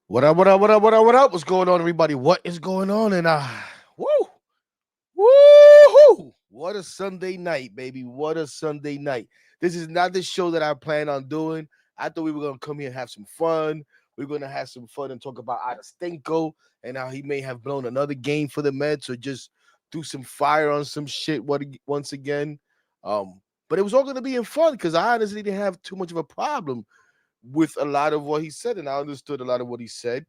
What up, what up, what up, what up, what up? What's going on, everybody? What is going on? And woo, woo, what a Sunday night, baby. What a Sunday night. This is not the show that I plan on doing. I thought we were gonna come here and have some fun. We're gonna have some fun and talk about Ottavino and how he may have blown another game for the Mets or just do some fire on some shit once again. But it was all gonna be in fun because I honestly didn't have too much of a problem with a lot of what he said, and I understood a lot of what he said.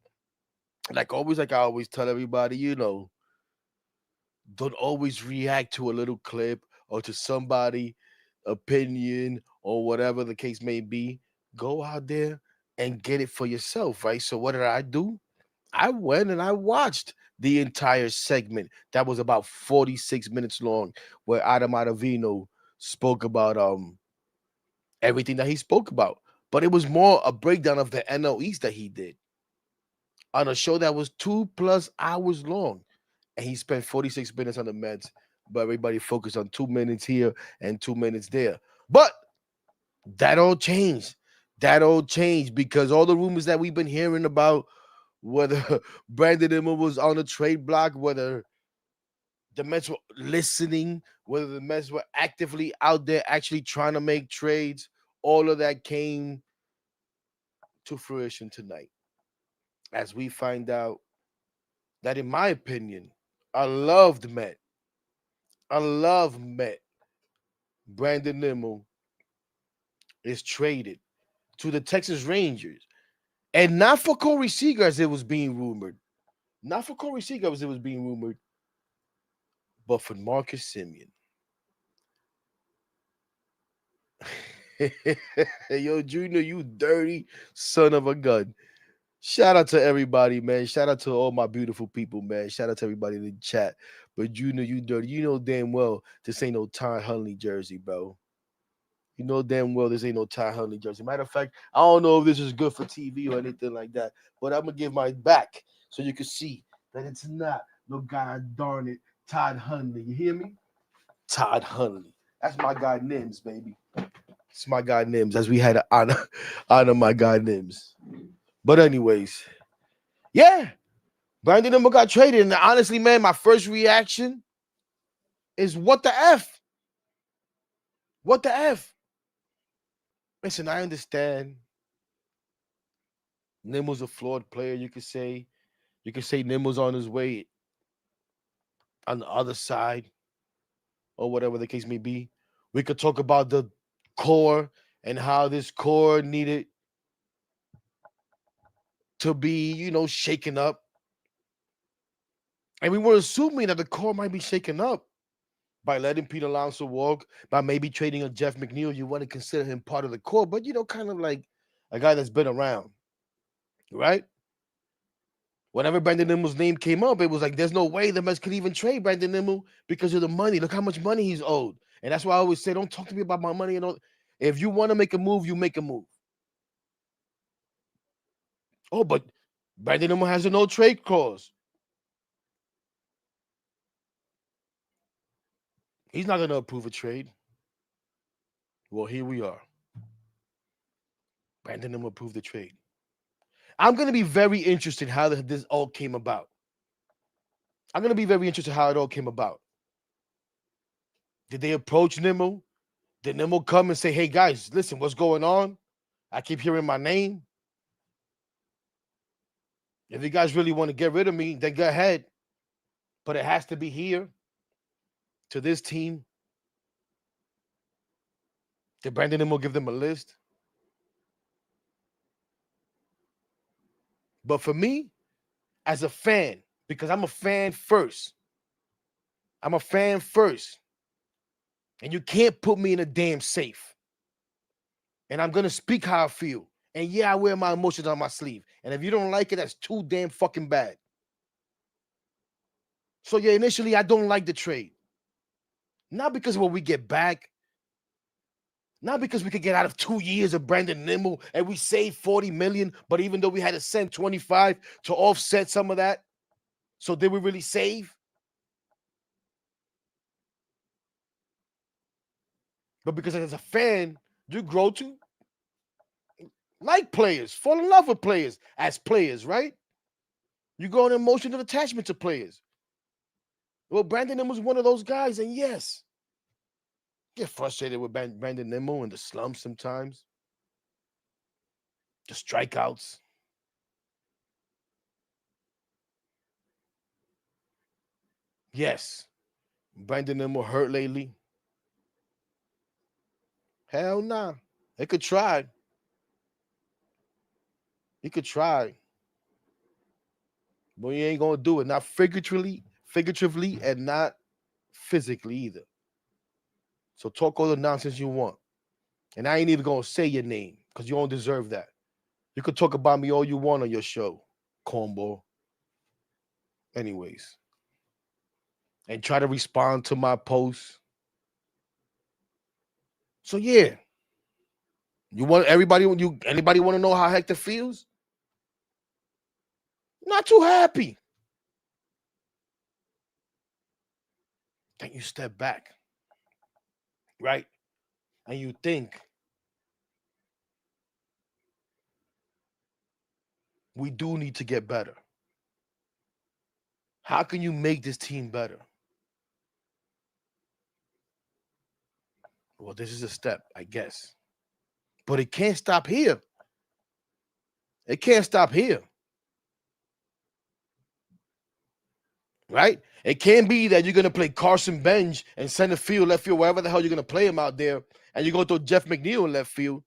Like I always tell everybody, don't always react to a little clip or to somebody opinion or whatever the case may be. Go out there and get it for yourself, right? So what did I do? I went and I watched the entire segment that was about 46 minutes long, where Ottavino spoke about everything that he spoke about. But it was more a breakdown of the NOEs that he did on a show that was 2+ hours long. And he spent 46 minutes on the Mets, but everybody focused on 2 minutes here and 2 minutes there. But that all changed. That all changed because all the rumors that we've been hearing about whether Brandon Nimmo was on the trade block, whether the Mets were listening, whether the Mets were actively out there actually trying to make trades, all of that came to fruition tonight as we find out that, in my opinion, I loved Met. I love Met. Brandon Nimmo is traded to the Texas Rangers. And not for Corey Seager as it was being rumored. Not for Corey Seager as it was being rumored, but for Marcus Simeon. Yo, Junior, you dirty son of a gun. Shout out to everybody, man. Shout out to all my beautiful people, man. Shout out to everybody in the chat. But Junior, you dirty. You know damn well this ain't no Ty Huntley jersey, bro. You know damn well this ain't no Ty Huntley jersey. Matter of fact, I don't know if this is good for TV or anything like that, but I'm gonna give my back so you can see that it's not no god darn it Todd Huntley. You hear me? Todd Huntley. That's my guy Nims, baby. It's my guy Nims. As we had to honor my guy Nims. But anyways, yeah, Brandon Nimmo got traded, and honestly, man, my first reaction is what the f? What the f? Listen, I understand Nimmo's a flawed player. You could say Nimmo's on his way on the other side, or whatever the case may be. We could talk about the core and how this core needed to be, shaken up. And we were assuming that the core might be shaken up by letting Pete Alonso walk, by maybe trading a Jeff McNeil. You want to consider him part of the core, but kind of like a guy that's been around, right? Whenever Brandon Nimmo's name came up, it was like there's no way the Mets could even trade Brandon Nimmo because of the money. Look how much money he's owed. And that's why I always say, don't talk to me about my money. And all. If you want to make a move, you make a move. Oh, but Brandon Nimmo has a no trade clause. He's not going to approve a trade. Well, here we are. Brandon Nimmo approved the trade. I'm going to be very interested how this all came about. I'm going to be very interested how it all came about. Did they approach Nimmo? Did Nimmo come and say, hey, guys, listen, what's going on? I keep hearing my name. If you guys really want to get rid of me, then go ahead. But it has to be here to this team. Did Brandon Nimmo give them a list? But for me, as a fan, because I'm a fan first. I'm a fan first. And you can't put me in a damn safe. And I'm going to speak how I feel. And yeah, I wear my emotions on my sleeve. And if you don't like it, that's too damn fucking bad. So yeah, initially, I don't like the trade. Not because of what we get back. Not because we could get out of 2 years of Brandon Nimmo and we saved 40 million, but even though we had to send 25 to offset some of that, so did we really save? But because as a fan, you grow to Like players, fall in love with players as players, right? You go on emotional attachment to players. Well, Brandon Nimmo was one of those guys, and yes, get frustrated with Brandon Nimmo in the slumps sometimes. The strikeouts. Yes, Brandon Nimmo hurt lately. Hell nah. They could try. He could try, but he ain't gonna do it. Not figuratively, and not physically either. So talk all the nonsense you want. And I ain't even gonna say your name because you don't deserve that. You could talk about me all you want on your show, cornball. Anyways. And try to respond to my posts. So yeah. You want anybody want to know how Hector feels? Not too happy. Then you step back. Right? And you think we do need to get better. How can you make this team better? Well, this is a step, I guess. But it can't stop here. It can't stop here. Right? It can't be that you're going to play Carson Bench and center field, left field, wherever the hell you're going to play him out there, and you're going to throw Jeff McNeil in left field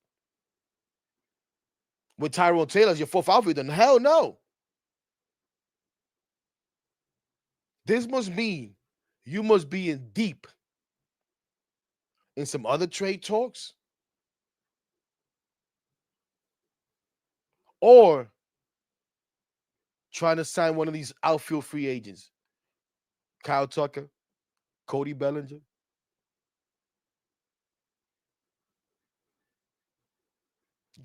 with Tyrone Taylor as your fourth outfielder. Hell no. This must mean you must be in deep in some other trade talks, or trying to sign one of these outfield free agents. Kyle Tucker, Cody Bellinger.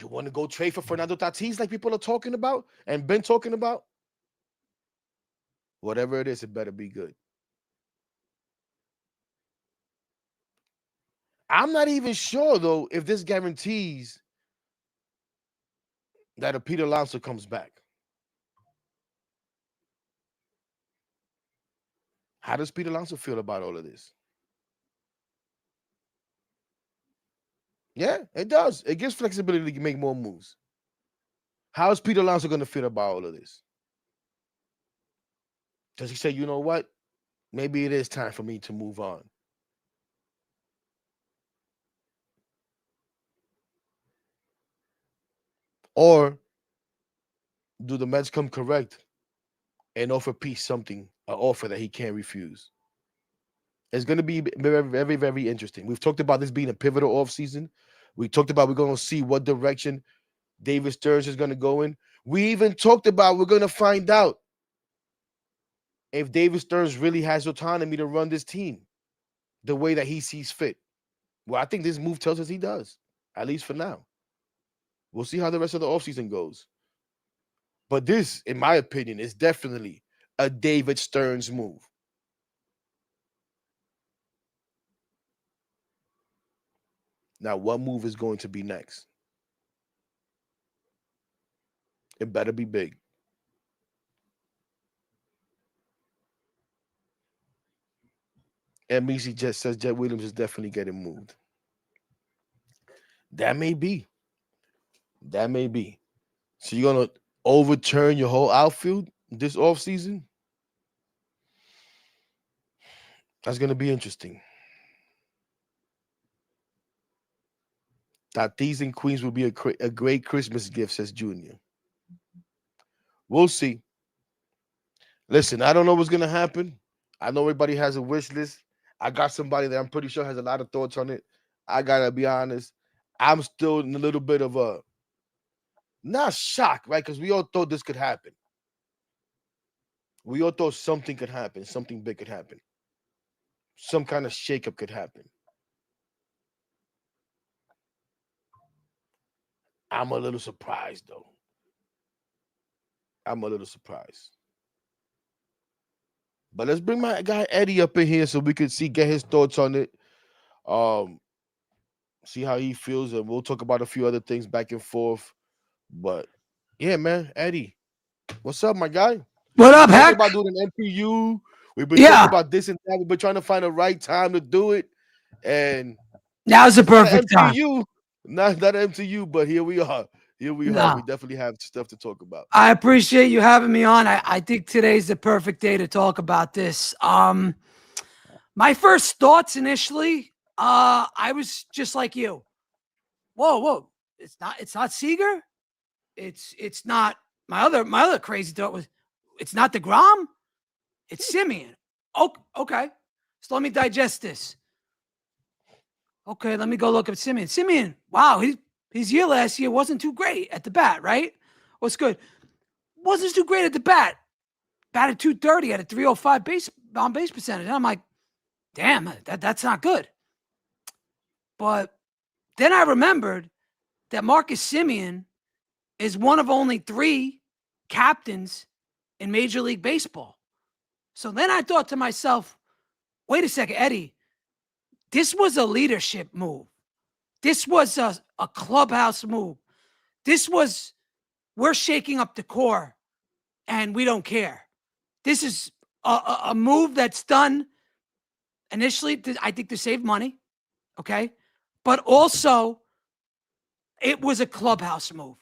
You want to go trade for Fernando Tatis like people are talking about and been talking about? Whatever it is, it better be good. I'm not even sure, though, if this guarantees that a Peter Alonso comes back. How does Peter Alonso feel about all of this? Yeah, it does. It gives flexibility to make more moves. How is Peter Alonso going to feel about all of this? Does he say, you know what? Maybe it is time for me to move on? Or do the Mets come correct and offer Peace something, an offer that he can't refuse? It's going to be very, very, very interesting. We've talked about this being a pivotal offseason. We talked about we're going to see what direction David Stearns is going to go in. We even talked about we're going to find out if David Stearns really has autonomy to run this team the way that he sees fit. Well, I think this move tells us he does, at least for now. We'll see how the rest of the offseason goes. But this, in my opinion, is definitely a David Stearns move. Now, what move is going to be next? It better be big. NBC just says Jet Williams is definitely getting moved. That may be. That may be. So you're gonna overturn your whole outfield this offseason? That's gonna be interesting. Tatis and Queens will be a great Christmas gift, says Junior. We'll see. Listen, I don't know what's gonna happen. I know everybody has a wish list. I got somebody that I'm pretty sure has a lot of thoughts on it. I gotta be honest. I'm still in a little bit of a not shock, right? Because we all thought this could happen. We all thought something could happen, something big could happen, some kind of shakeup could happen. I'm a little surprised, though. I'm a little surprised. But let's bring my guy Eddie up in here so we can get his thoughts on it. Um, See how he feels, and we'll talk about a few other things back and forth. But yeah, man, Eddie, what's up, my guy? What We've been up, talking Heck? about doing an MPU. We've been talking Yeah, about this and that. We've been trying to find the right time to do it, and now's the it's not an perfect time. MTU, not an MTU, but here we are. Here we are. We No, definitely have stuff to talk about. I appreciate you having me on. I think today's the perfect day to talk about this. My first thoughts initially, I was just like you. Whoa, it's not Seager. It's not my other crazy thought was it's not DeGrom. It's Simeon. Oh, okay. So let me digest this. Okay, let me go look up Simeon. Simeon, wow, his year last year wasn't too great at the bat, right? What's good? Wasn't too great at the bat. Batted 230 at a 305 on base percentage. And I'm like, damn, that's not good. But then I remembered that Marcus Simeon is one of only 3 captains in Major League Baseball. So then I thought to myself, wait a second, Eddie, this was a leadership move. This was a clubhouse move. This was, we're shaking up the core and we don't care. This is a move that's done initially, I think, to save money. Okay. But also, it was a clubhouse move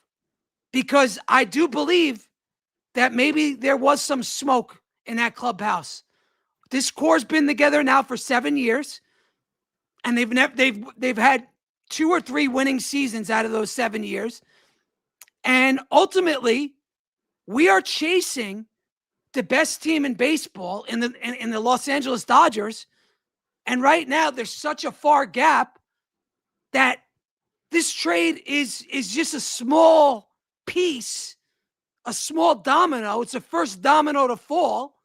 because I do believe that maybe there was some smoke in that clubhouse. This core's been together now for 7 years, and they've had 2 or 3 winning seasons out of those 7 years. And ultimately, we are chasing the best team in baseball in the Los Angeles Dodgers. And right now, there's such a far gap that this trade is just a small piece, a small domino. It's the first domino to fall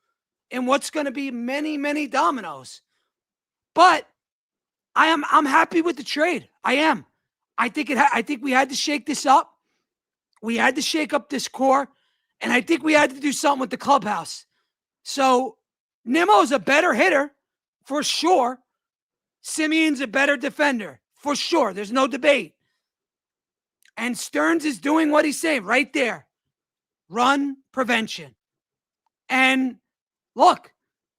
in what's going to be many, many dominoes. But I'm happy with the trade. I am. I think we had to shake this up. We had to shake up this core, and I think we had to do something with the clubhouse. So Nimmo's a better hitter for sure. Simeon's a better defender for sure. There's no debate. And Stearns is doing what he's saying right there. Run prevention. And look,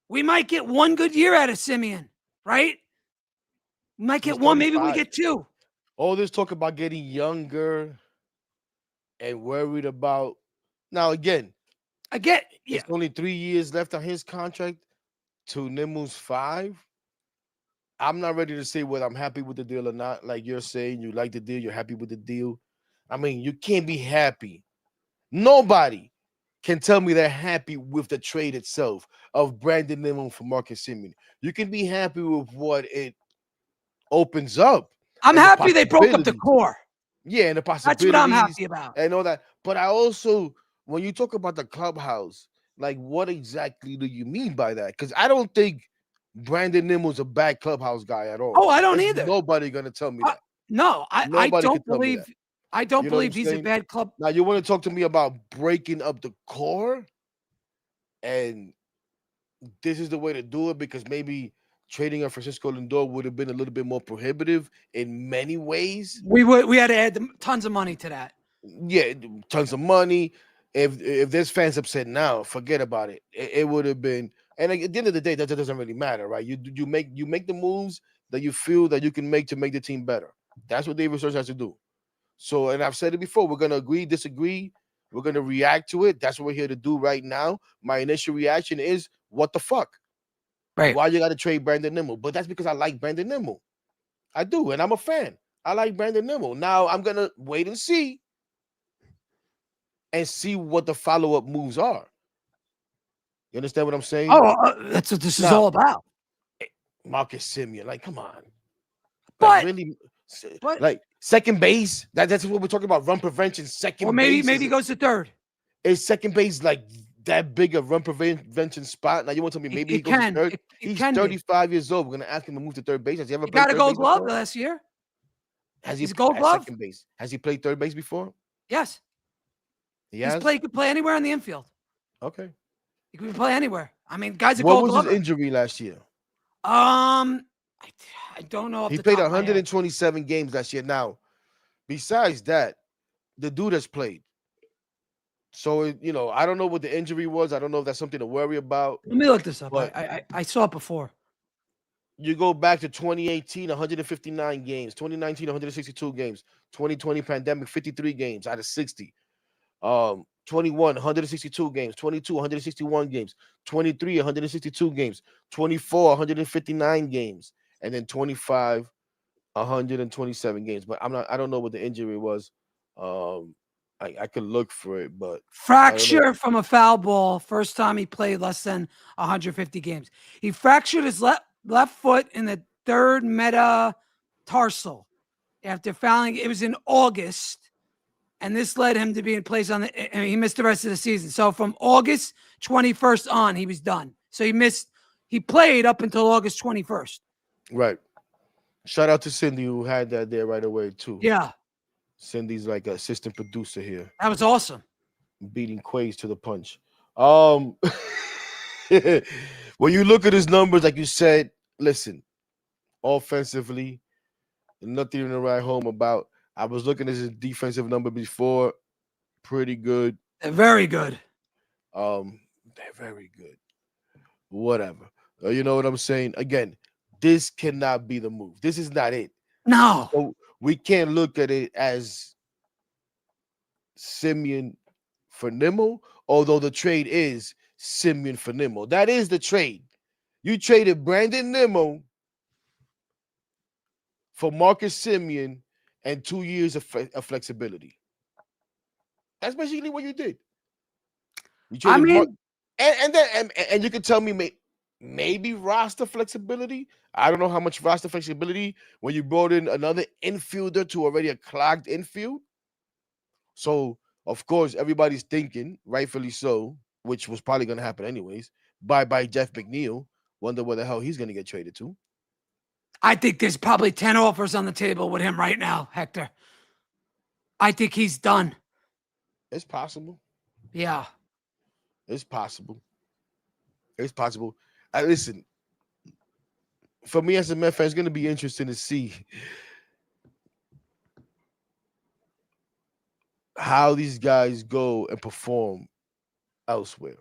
we might get one good year out of Simeon, right? We might He's get one, maybe we 35. get 2. All this talk about getting younger and worried about. Now again, I get, yeah. it's only 3 years left on his contract to Nimmo's 5. I'm not ready to say whether I'm happy with the deal or not. Like you're saying, you like the deal, you're happy with the deal. I mean, you can't be happy. Nobody can tell me they're happy with the trade itself of Brandon Nimmo for Marcus Simeon. You can be happy with what it opens up I'm and the happy they broke up the possibilities. core. Yeah, and the That's what I'm possibilities happy about. and all that. But I also, when you talk about the clubhouse, like what exactly do you mean by that? Because I don't think Brandon Nimmo's a bad clubhouse guy at all. Oh, I don't There's either. nobody gonna tell me Uh, that. no, I Nobody can don't tell me that. believe I don't You know what I'm believe he's a saying? bad club. Now you want to talk to me about breaking up the core, and this is the way to do it because maybe trading a Francisco Lindor would have been a little bit more prohibitive in many ways. We had to add tons of money to that. Yeah, tons of money. If there's fans upset now, forget about it. It would have been, and at the end of the day, that doesn't really matter, right? You make the moves that you feel that you can make to make the team better. That's what David Stearns has to do. So, and I've said it before, we're gonna agree, disagree. We're gonna react to it. That's what we're here to do right now. My initial reaction is, what the fuck? Right. Why you got to trade Brandon Nimmo? But that's because I like Brandon Nimmo. I do, and I'm a fan. I like Brandon Nimmo. Now I'm gonna wait and see what the follow up moves are. You understand what I'm saying? Oh, that's what this is Now, all about. Marcus Simeon, like, come on, like But really, but like second base. That's what we're talking about. Run prevention. or Second maybe base maybe he goes to third. is second base like that big a run prevention spot. Now you want to tell me It, maybe he it goes to can third? it, it He's can be. 35 years old. We're gonna ask him to move to third base. Has he ever He played got a third Gold base Glove before? last year. Has he He's a Gold at Glove. second base? Has he played third base before? Yes, He has. he could play anywhere in the infield. Okay. He could play anywhere. I mean, guy's a What Gold was his Glover. injury last year? Um, I, I don't know off He the played top of my head. 127 games last year. Now, besides that, the dude has played. So I don't know what the injury was. I don't know if that's something to worry about. Let me look this up. But I saw it before. you go back to 2018, 159 games, 2019, 162 games, 2020 pandemic, 53 games out of 60. 21, 162 games, 22, 161 games, 23, 162 games, 24, 159 games, and then 25, 127 games. But I don't know what the injury was. I could look for it, but I don't know. Fracture from a foul ball. First time he played less than 150 games. He fractured his left foot in the third metatarsal after fouling. It was in August, and this led him to be in place on the. And he missed the rest of the season. So from August 21st on, he was done. So he missed. He played up until August 21st. Right. Shout out to Cindy who had that there right away too. Yeah, Cindy's like an assistant producer here, that was awesome. beating Quays to the punch. Um, when you look at his numbers, like you said, listen, offensively, nothing to write home about. I was looking at his defensive number before, pretty good. They're very good. They're very good. Whatever. You know what I'm saying? Again, this cannot be the move. This is not it. No, So we can't look at it as Simeon for Nimmo, although the trade is Simeon for Nimmo. That is the trade. You traded Brandon Nimmo for Marcus Simeon and 2 years of flexibility. That's basically what you did. You I traded mean, and you can tell me maybe roster flexibility. I don't know how much roster flexibility when you brought in another infielder to already a clogged infield. So of course everybody's thinking, rightfully so, which was probably going to happen anyways. Bye Jeff McNeil. Wonder where the hell he's going to get traded to. I think there's probably 10 offers on the table with him right now, Hector. I think he's done. It's possible. Yeah. It's possible. It's possible. Listen, for me as a Met fan, it's going to be interesting to see how these guys go and perform elsewhere.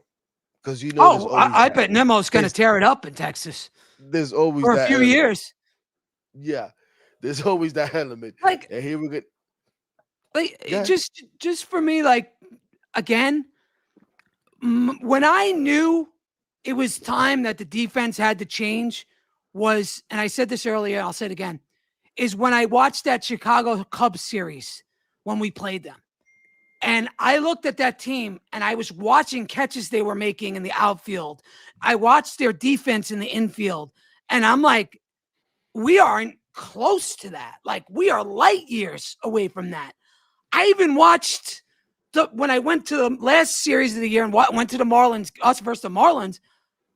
Because there's Oh, always I that. bet Nimmo's going to tear it up in Texas There's always for a that few element. years. Yeah, there's always that element. Like, And here we go. like just for me, like, again, when I knew it was time that the defense had to change was, and I said this earlier, I'll say it again, is when I watched that Chicago Cubs series when we played them. And I looked at that team and I was watching catches they were making in the outfield. I watched their defense in the infield. And I'm like, we aren't close to that. Like, we are light years away from that. I even watched when I went to the last series of the year and went to the Marlins, us versus the Marlins,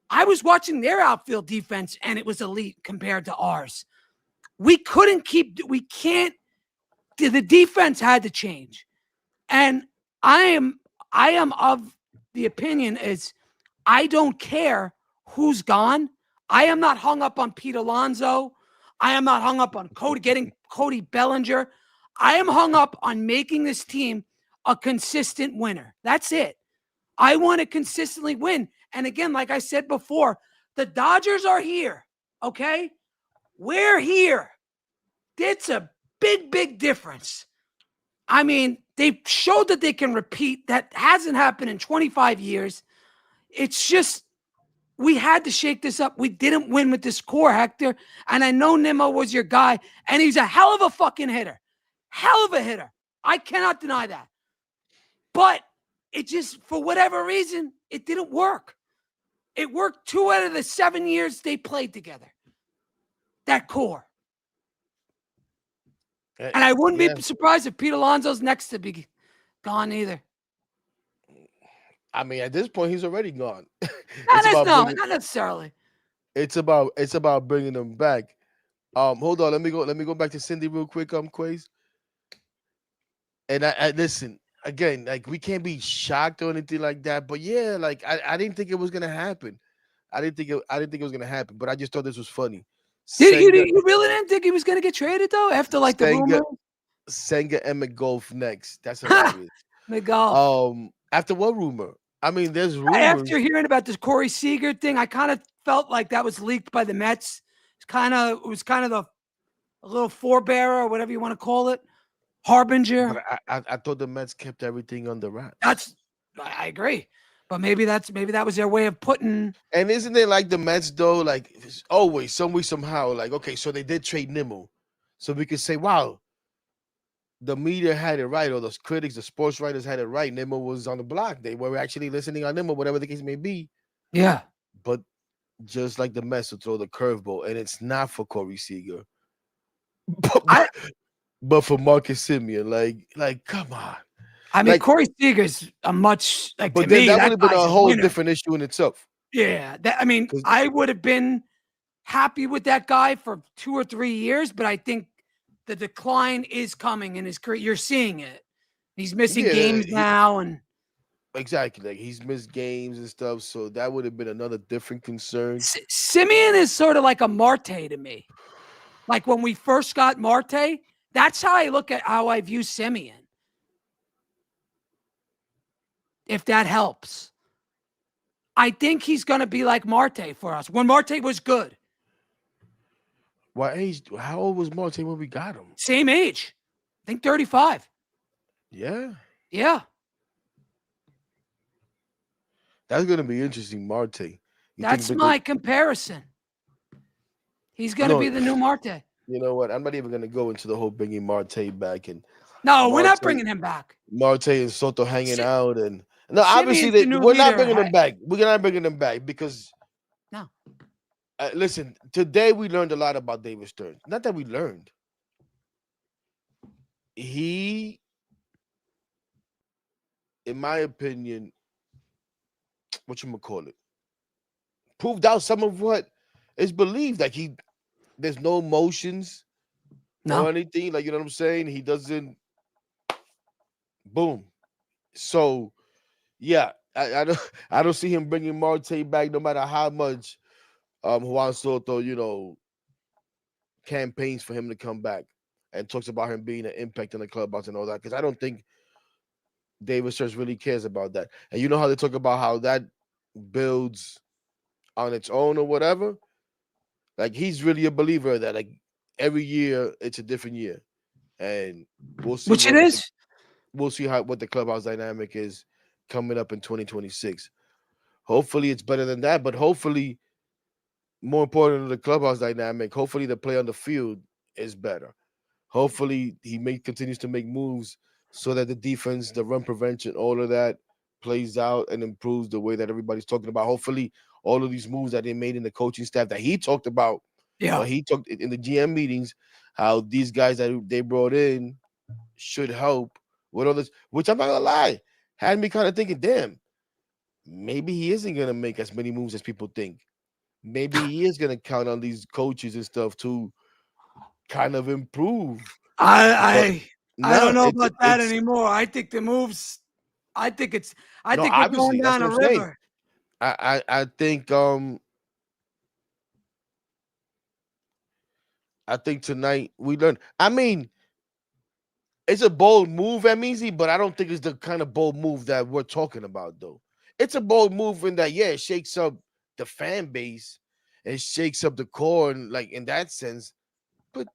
I was watching their outfield defense and it was elite compared to ours. We can't, the defense had to change. And I am of the opinion is I don't care who's gone. I am not hung up on Pete Alonso. I am not hung up on getting Cody Bellinger. I am hung up on making this team a consistent winner. That's it. I want to consistently win. And again, like I said before, the Dodgers are here. Okay? We're here. It's a big, big difference. I mean, they showed that they can repeat. That hasn't happened in 25 years. It's just, we had to shake this up. We didn't win with this core, Hector. And I know Nimmo was your guy, and he's a hell of a fucking hitter. Hell of a hitter. I cannot deny that. But it just, for whatever reason, it didn't work. It worked 2 out of the 7 years they played together. That core. And I wouldn't be surprised if Pete Alonso's next to be gone either. I mean, at this point, he's already gone. Not necessarily. It's about bringing them back. Hold on, let me go back to Cindy real quick. Quays. And I listen again. Like, we can't be shocked or anything like that. But yeah, like I didn't think it was gonna happen. I didn't think it was gonna happen. But I just thought this was funny. You really didn't think he was going to get traded though after like the rumor? Senga and McGolf next. That's hilarious. McGolf. After what rumor? I mean, there's After rumors, hearing about this Corey Seager thing, I kind of felt like that was leaked by the Mets. It was kind of a little forebearer or whatever you want to call it, but harbinger. I thought the Mets kept everything under wraps. That's I agree, but maybe that was their way of putting. And isn't it like the Mets though? Like it's always, some way, somehow. Like okay, so they did trade Nimmo, so we could say, wow, the media had it right, or the critics, the sports writers had it right. Nimmo was on the block. They were actually listening on Nimmo, whatever the case may be. Yeah, But just like the Mets will throw the curveball, and it's not for Corey Seager, but, I but for Marcus Simeon. Like, come on. I mean Like, Corey Seager's a much like to but then me that would that have been guy's a a whole winner. different issue in itself. Yeah, I mean Because I would have been happy with that guy for 2 or 3 years, but I think the decline is coming in his career. You're seeing it. He's missing yeah, games now, and exactly. Like he's missed games and stuff, so that would have been another different concern. Simeon is sort of like a Marte to me. Like when we first got Marte, that's how I look at how I view Simeon. If that helps, I think he's going to be like Marte for us. When Marte was good, What age? How old was Marte when we got him? same age, I think 35. Yeah, Yeah, that's gonna be interesting, Marte. You think that's because my comparison. He's going to no, be the new Marte. you know what? I'm not even gonna go into the whole bringing Marte back and No, we're not Marte, bringing him back. Marte and Soto hanging Si- out, and no, obviously Simeon's the new we're not leader. bringing them back. We're not bringing them back because No, listen, today we learned a lot about David Stearns. Not that we learned, he, in my opinion, what you gonna call it, proved out some of what is believed. Like there's no emotions or no. anything. Like you know what I'm saying. He doesn't. Boom. So yeah, I don't I don't see him bringing Marte back, no matter how much Juan Soto, campaigns for him to come back and talks about him being an impact in the clubhouse and all that. Because I don't think David Stearns really cares about that. And you know how they talk about how that builds on its own or whatever. Like he's really a believer of that. Like every year it's a different year, and we'll see Which it what is. we'll see how what the clubhouse dynamic is coming up in 2026. Hopefully it's better than that, but hopefully more important than the clubhouse dynamic, hopefully the play on the field is better. Hopefully continues to make moves so that the defense, the run prevention, all of that plays out and improves the way that everybody's talking about. Hopefully all of these moves that they made in the coaching staff that he talked about, or Yeah. he talked in the GM meetings, how these guys that they brought in should help with all this, which I'm not gonna lie, had me kind of thinking, damn, maybe he isn't gonna make as many moves as people think. Maybe he is gonna count on these coaches and stuff to kind of improve. But I don't no, know it's about that it's anymore. I think the moves. I think it's. I no, think we're going obviously that's down what a I'm saying. river. I think I think tonight we learned. I mean, it's a bold move, Amizi, but I don't think it's the kind of bold move that we're talking about, though. It's a bold move in that, yeah, it shakes up the fan base, it shakes up the core, and like in that sense. But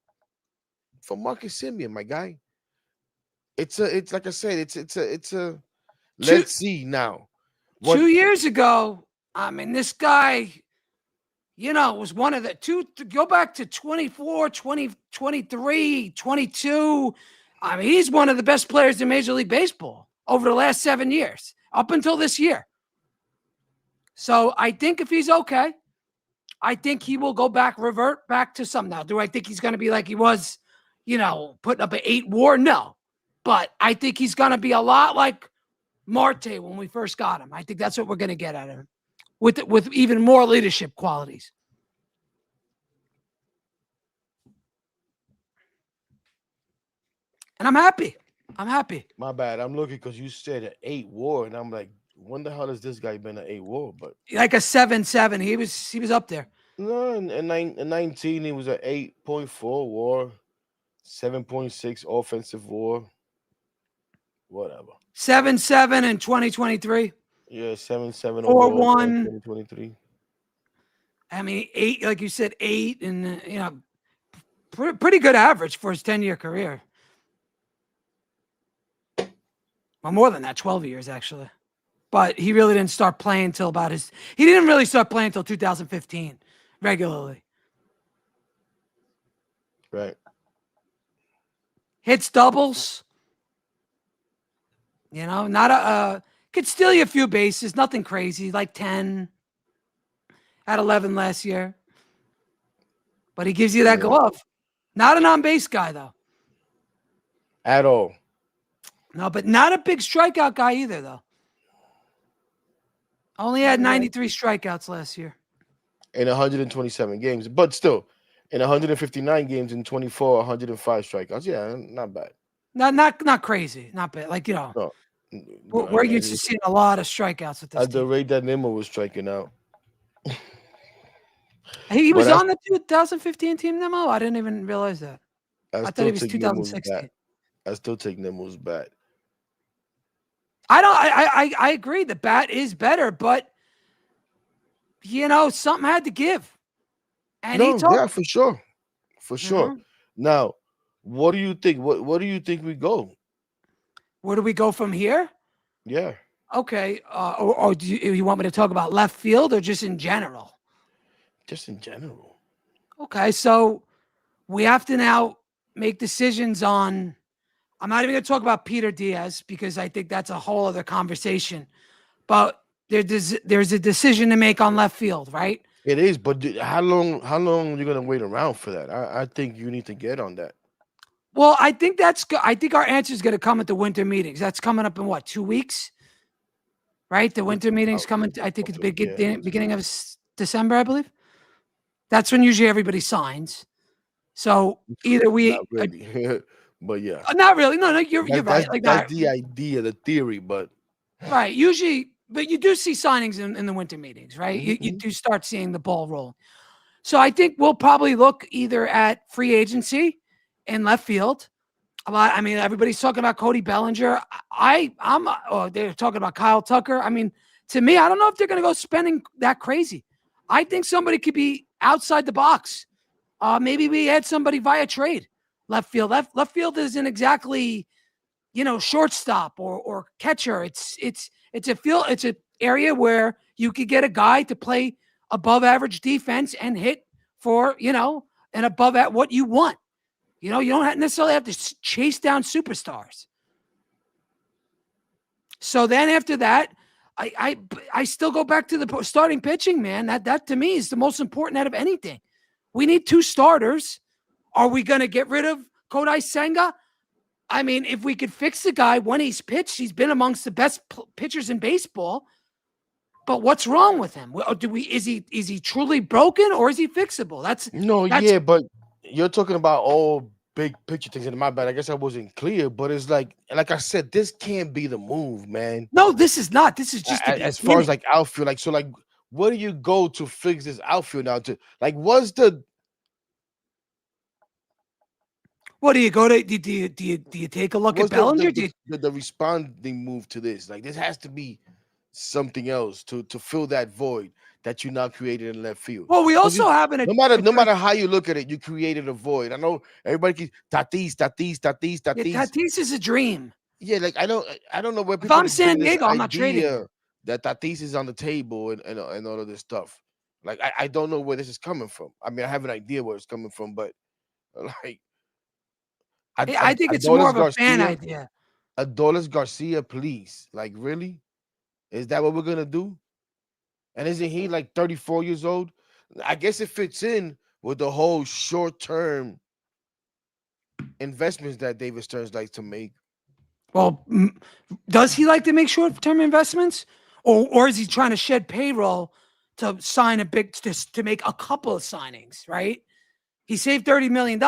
for Marcus Simeon, my guy, it's like I said, it's a Two let's see now. What 2 years ago, I mean, this guy, was one of the two. Go back to 24, 20, 23, 22. I mean, he's one of the best players in Major League Baseball over the last 7 years, up until this year. So I think if he's okay, I think he will revert back to some. Now, do I think he's going to be like he was, putting up an 8 WAR? No, but I think he's going to be a lot like Marte when we first got him. I think that's what we're going to get out of him with even more leadership qualities. And I'm happy. I'm happy. my bad. I'm looking because you said an 8 WAR, and I'm like, when the hell has this guy been an 8 WAR? But Like a 7-7. He was up there. no, in 19 he was an 8.4 WAR. 7.6 offensive WAR. Whatever. 7-7 in 2023. Yeah, 7-7 overall in 4-1. 2023. I mean, 8, like you said, 8, and pretty good average for his 10-year career. Well, more than that, 12 years actually. But he really didn't start playing until he didn't really start playing until 2015 regularly. Right. Hits doubles. Not could steal you a few bases, nothing crazy, like 10. Had 11 last year. But he gives you that glove. Not an on-base guy, though. At all. No, but not a big strikeout guy either, though. Only had 93 strikeouts last year. In 127 games. But still, in 159 games in 24, 105 strikeouts. Yeah, not bad. Not crazy. Not bad. Like, No. we're used to seeing a lot of strikeouts with this At the team. rate that Nimmo was striking out. He was on the 2015 team, Nimmo? I didn't even realize that. I thought he was 2016. I still take Nimmo's bat. I agree. The bat is better, but something had to give. And yeah, for sure. For sure. Now, what do you think? What do you think we go? Where do we go from here? Yeah. Okay. Or do you want me to talk about left field or just in general? Just in general. Okay. So we have to now make decisions on. I'm not even going to talk about Peter Diaz because I think that's a whole other conversation. But there's a decision to make on left field, right? It is, but how long are you going to wait around for that? I think you need to get on that. Well, I think our answer is going to come at the winter meetings. That's coming up in what, 2 weeks? Right? The winter meetings coming. I think it's beginning of December, I believe. That's when usually everybody signs. So either we, not really. But yeah, not really. No, you're right. Like that's the idea, the theory, but right. Usually, but you do see signings in the winter meetings, right? You do start seeing the ball rolling. So I think we'll probably look either at free agency in left field. I mean, everybody's talking about Cody Bellinger. They're talking about Kyle Tucker. I mean, to me, I don't know if they're going to go spending that crazy. I think somebody could be outside the box. Maybe we add somebody via trade. Left field. Left field isn't exactly, shortstop or catcher. It's a field. It's an area where you could get a guy to play above average defense and hit for and above at what you want. You don't necessarily have to chase down superstars. So then after that, I still go back to the starting pitching, man. That to me is the most important out of anything. We need 2 starters. Are we going to get rid of Kodai Senga? I mean, if we could fix the guy when he's pitched, he's been amongst the best pitchers in baseball. But what's wrong with him? Is he truly broken or is he fixable? Yeah, but you're talking about all big picture things. And my bad, I guess I wasn't clear. But it's like I said, this can't be the move, man. No, this is not. This is just as far as outfield. Where do you go to fix this outfield now? What's the What do you go to? Do you take a look at Bellinger? The responding move to this? This has to be something else to fill that void that you now created in left field. Well, we also have no matter how you look at it, you created a void. I know everybody keeps Tatis. Tatis is a dream. Yeah, I don't know where people. If I'm San Diego, I'm not trading. That Tatis is on the table and all of this stuff. I don't know where this is coming from. I mean, I have an idea where it's coming from, but I think it's more of a fan idea. Adolis Garcia, please. Really? Is that what we're going to do? And isn't he 34 years old? I guess it fits in with the whole short-term investments that David Stearns likes to make. Well, does he like to make short-term investments? Or is he trying to shed payroll to sign to make a couple of signings, right? He saved $30 million.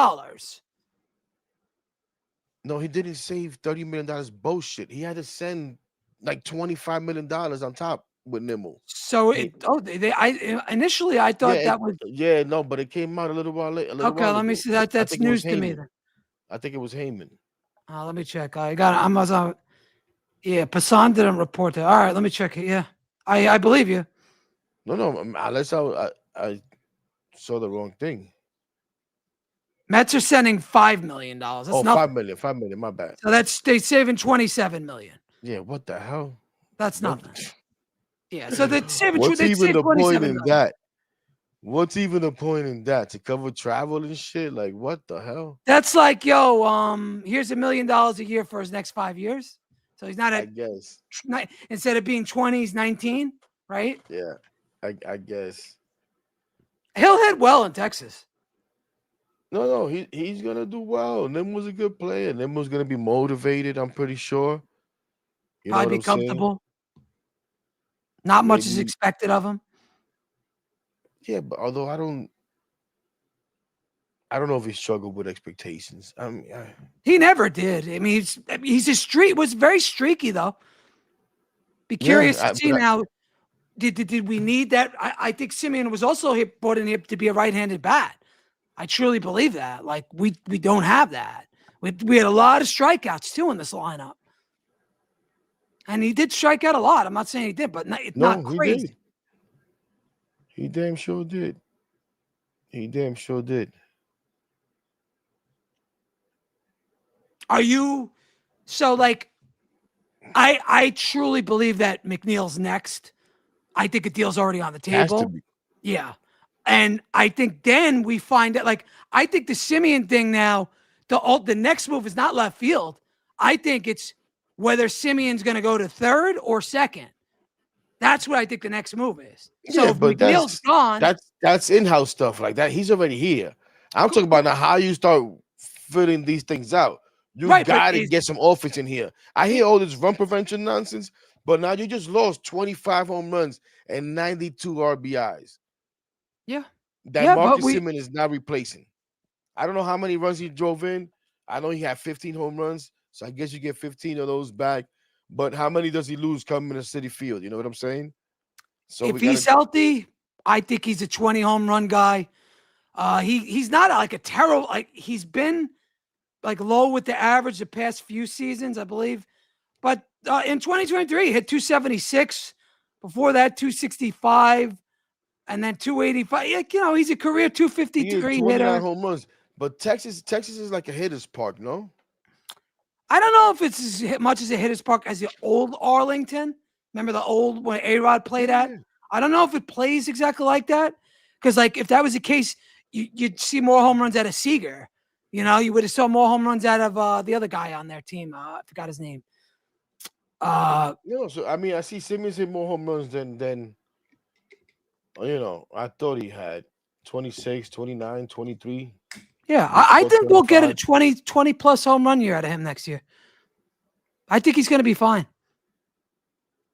No, he didn't save $30 million. Bullshit. He had to send $25 million on top with Nimmo. So initially I thought that was no, but it came out a little while later. Let me see that. That's news to me then. I think it was Heyman. Let me check. I got it. Yeah, Passan didn't report that. All right, let me check it. Yeah, I believe you. No, no, unless I saw the wrong thing. Mets are sending $5 million. That's Oh, nothing. 5 million, 5 million. My bad. So that's they saving 27 million. Yeah, what the hell? That's What? nothing. Yeah, so they're saving What's they even save the point 27 in million. that? What's even the point in that? To cover travel and shit? Like, what the hell? That's like, yo, here's $1 million a year for his next 5 years. So he's not I at guess. instead of being 20, he's 19, right? Yeah, I guess. He'll hit well in Texas. No, no, he's gonna do well. Nimmo's a good player. Nimmo's gonna be motivated. I'm pretty sure. You know Probably what be I'm saying? comfortable. Not much is Maybe, expected of him. yeah. But although I don't know if he struggled with expectations. He never did. I mean, he's a streak was very streaky though. Be Yeah, curious to see but now. Did we need that? I think Simeon was also brought in here to be a right-handed bat. I truly believe that. Like we don't have that. We had a lot of strikeouts too in this lineup, and he did strike out a lot. I'm not saying he did, but it's not no, he crazy. did. He damn sure did. He damn sure did. Are you so like? I truly believe that McNeil's next. I think a deal's already on the Has to table. be. Yeah. And I think then we find that, like, I think the Simeon thing now, the next move is not left field. I think it's whether Simeon's going to go to third or second. That's what I think the next move is. So Yeah, if but McNeil's gone, that's in-house stuff like that. He's already here. I'm talking about now how you start filling these things out. You right, but gotta is get some offense in here. I hear all this run prevention nonsense, but now you just lost 25 home runs and 92 RBIs yeah, that yeah, but Marcus we Simeon is not replacing. I don't know how many runs he drove in. I know he had 15 home runs, so I guess you get 15 of those back. But how many does he lose coming to City Field? You know what I'm saying? So if we gotta. he's healthy, I think he's a 20 home run guy. He's not like a terrible like he's been like low with the average the past few seasons, I believe. But in 2023, he hit 276. Before that, 265, and then 285. Like, he's a career He had 253 29 hitter. home runs. But Texas is like a hitter's park, no? I don't know if it's as much as a hitter's park as the old Arlington. Remember the old when A-Rod played at? Yeah. I don't know if it plays exactly like that. Because, like, if that was the case, you'd see more home runs out of Seager. You would have saw more home runs out of the other guy on their team. I forgot his name. So I mean, I see Simmons hit more home runs than I thought he had 26, 29, 23. Yeah, I Before think we'll get a 25. 20 plus home run year out of him next year. I think he's going to be fine.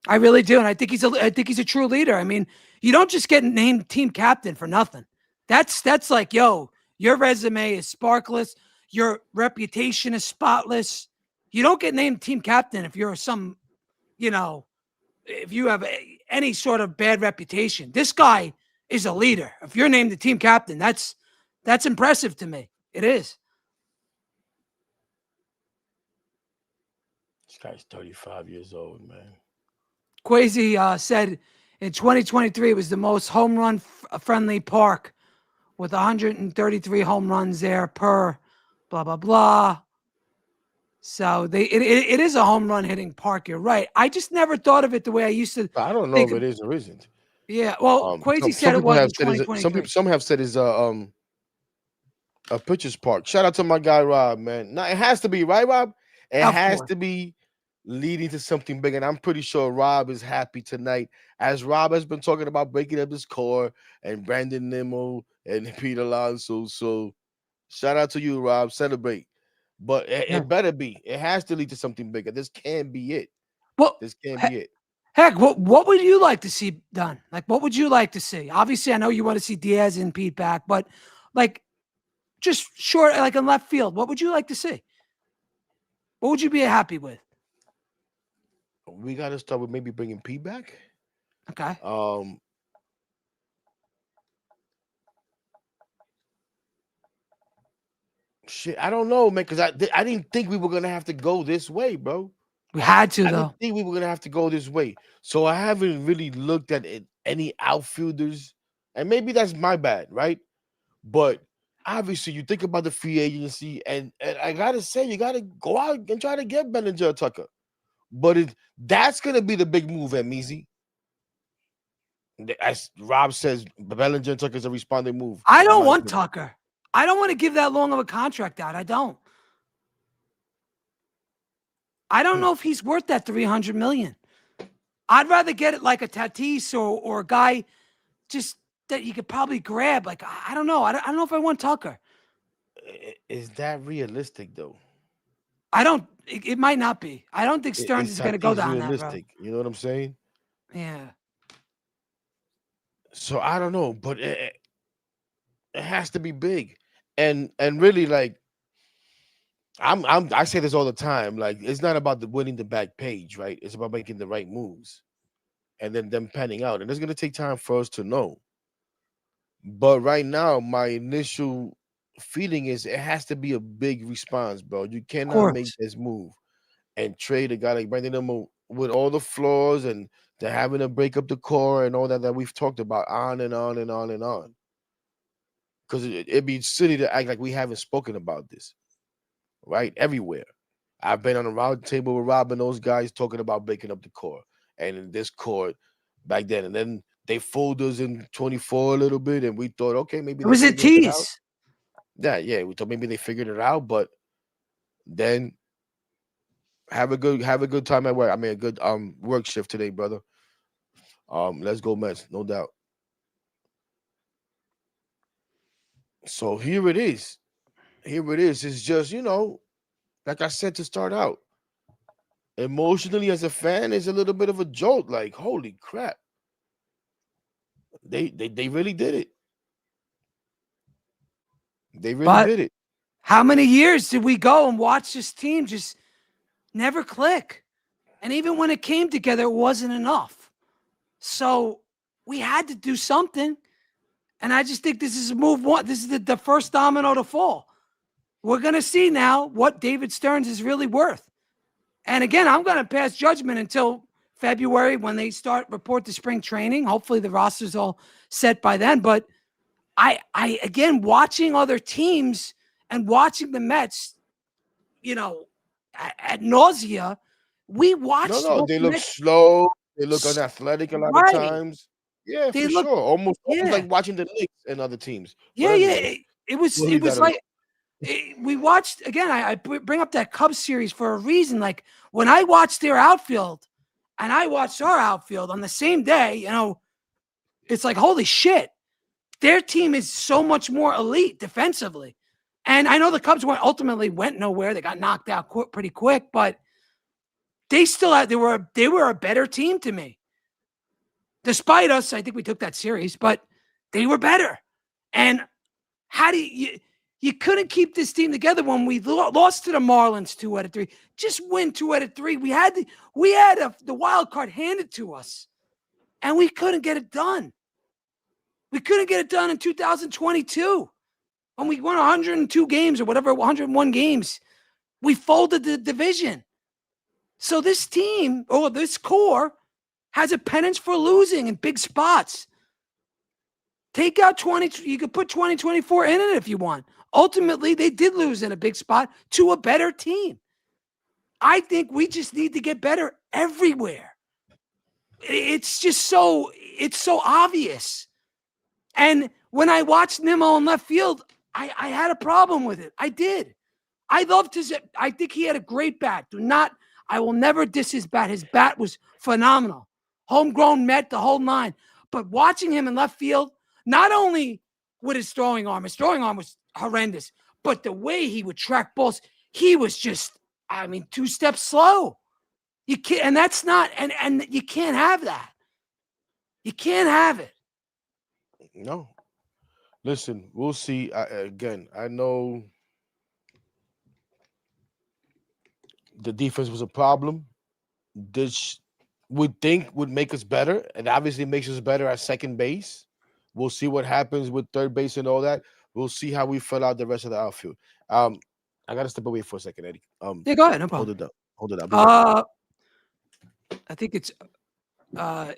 I really do, and I think he's a true leader. I mean, you don't just get named team captain for nothing. That's like, yo, your resume is sparkless, your reputation is spotless. You don't get named team captain if you're if you have any sort of bad reputation. This guy is a leader. If you're named the team captain, that's impressive to me. It is. This guy's 35 years old, man. Kweisi said in 2023 it was the most home run friendly park with 133 home runs there per blah blah blah. So it is a home run hitting park. You're right. I just never thought of it the way I used to I don't know think if of. it is or isn't. Yeah, well, Quasi Some said it people was have in said is twenty-three. some have said is a pitcher's park. Shout out to my guy Rob, man. Now it has to be right, Rob. It Of has course. to be leading to something big, and I'm pretty sure Rob is happy tonight, as Rob has been talking about breaking up his core and Brandon Nimmo and Peter Alonso. So shout out to you, Rob. Celebrate, but Yeah. it better be. It has to lead to something bigger. This can't be it. Well, This can't be it. heck, what would you like to see done? Like, what would you like to see? Obviously, I know you want to see Diaz and Pete back, but like, just short, like in left field, what would you like to see? What would you be happy with? We got to start with maybe bringing P back. Okay. Um, Shit, I don't know, man, because I didn't think we were gonna have to go this way, bro. We had to I didn't though. think we were gonna have to go this way. So I haven't really looked at any outfielders, and maybe that's my bad, right? But obviously, you think about the free agency, and I gotta say, you gotta go out and try to get Bellinger or Tucker. But that's gonna be the big move at Measy. As Rob says, Bellinger and Tucker is a responding move, I in don't my want opinion. Tucker. I don't want to give that long of a contract out. I don't. I don't Hmm. know if he's worth that 300 million. I'd rather get it like a Tatis or a guy just that you could probably grab. Like I don't know. I don't know if I want Tucker. Is that realistic though? I don't. It might not be. I don't think Stearns Is is going to go Tatis down that road. realistic? You know what I'm saying? Yeah. So I don't know, but it has to be big, and really like I say this all the time. Like it's not about the winning the back page, right? It's about making the right moves and then them panning out, and it's gonna take time for us to know. But right now, my initial feeling is it has to be a big response, bro. You Of cannot make course. this move and trade a guy like Brandon Nimmo with all the flaws and they're having to break up the core and all that we've talked about on and on and on and on. Because it'd be silly to act like we haven't spoken about this, right? Everywhere. I've been on a round table with Rob and those guys talking about breaking up the core and in this court back then. And then they fooled us in 24 a little bit, and we thought, okay, maybe It they was a figured it out. tease. Yeah, we thought maybe they figured it out, but then have a good time at work. I mean, a good work shift today, brother. Let's go Mets, no doubt. So here it is. Here it is. It's just like I said to start out, emotionally as a fan, is a little bit of a jolt. Like, holy crap, they really did it. They really But did it. how many years did we go and watch this team just never click? And even when it came together, it wasn't enough. So we had to do something. And I just think this is move one. This is the first domino to fall. We're going to see now what David Stearns is really worth. And again, I'm going to pass judgment until February when they report the spring training. Hopefully the roster's all set by then. But I again, watching other teams and watching the Mets, at nausea, we No, watched no, what they the look Mets, slow. They look unathletic a lot of right. times. Yeah, They for look, sure. Almost like yeah, watching the Knicks and other teams. But yeah. anyways, It we'll was, it leave that was alone. like, we watched again. I bring up that Cubs series for a reason. Like when I watched their outfield and I watched our outfield on the same day, it's like, holy shit, their team is so much more elite defensively. And I know the Cubs ultimately went nowhere. They got knocked out pretty quick, but they still had, they were a better team to me. Despite us, I think we took that series, but they were better. And how do you couldn't keep this team together when we lost to the Marlins 2 out of 3. Just win 2 out of 3. We had the wild card handed to us, and we couldn't get it done. We couldn't get it done in 2022 when we won 102 games or whatever, 101 games. We folded the division. So this team or this core has a penance for losing in big spots. Take out 20, you could put 2024 in it if you want. Ultimately, they did lose in a big spot to a better team. I think we just need to get better everywhere. It's so obvious. And when I watched Nimmo in left field, I had a problem with it. I did. I think he had a great bat. I will never diss his bat. His bat was phenomenal. Homegrown Met, the whole nine. But watching him in left field, not only with his throwing arm was horrendous, but the way he would track balls, he was just, 2 steps slow. You can't, and that's not, and you can't have that. You can't have it. No. Listen, we'll see. Again, I know the defense was a problem. This would think would make us better, and obviously makes us better at second base. We'll see what happens with third base and all that. We'll see how we fill out the rest of the outfield. I gotta step away for a second, Eddie. Yeah, go ahead. No Hold problem. it up. Hold it up. I'll be right back. I think it's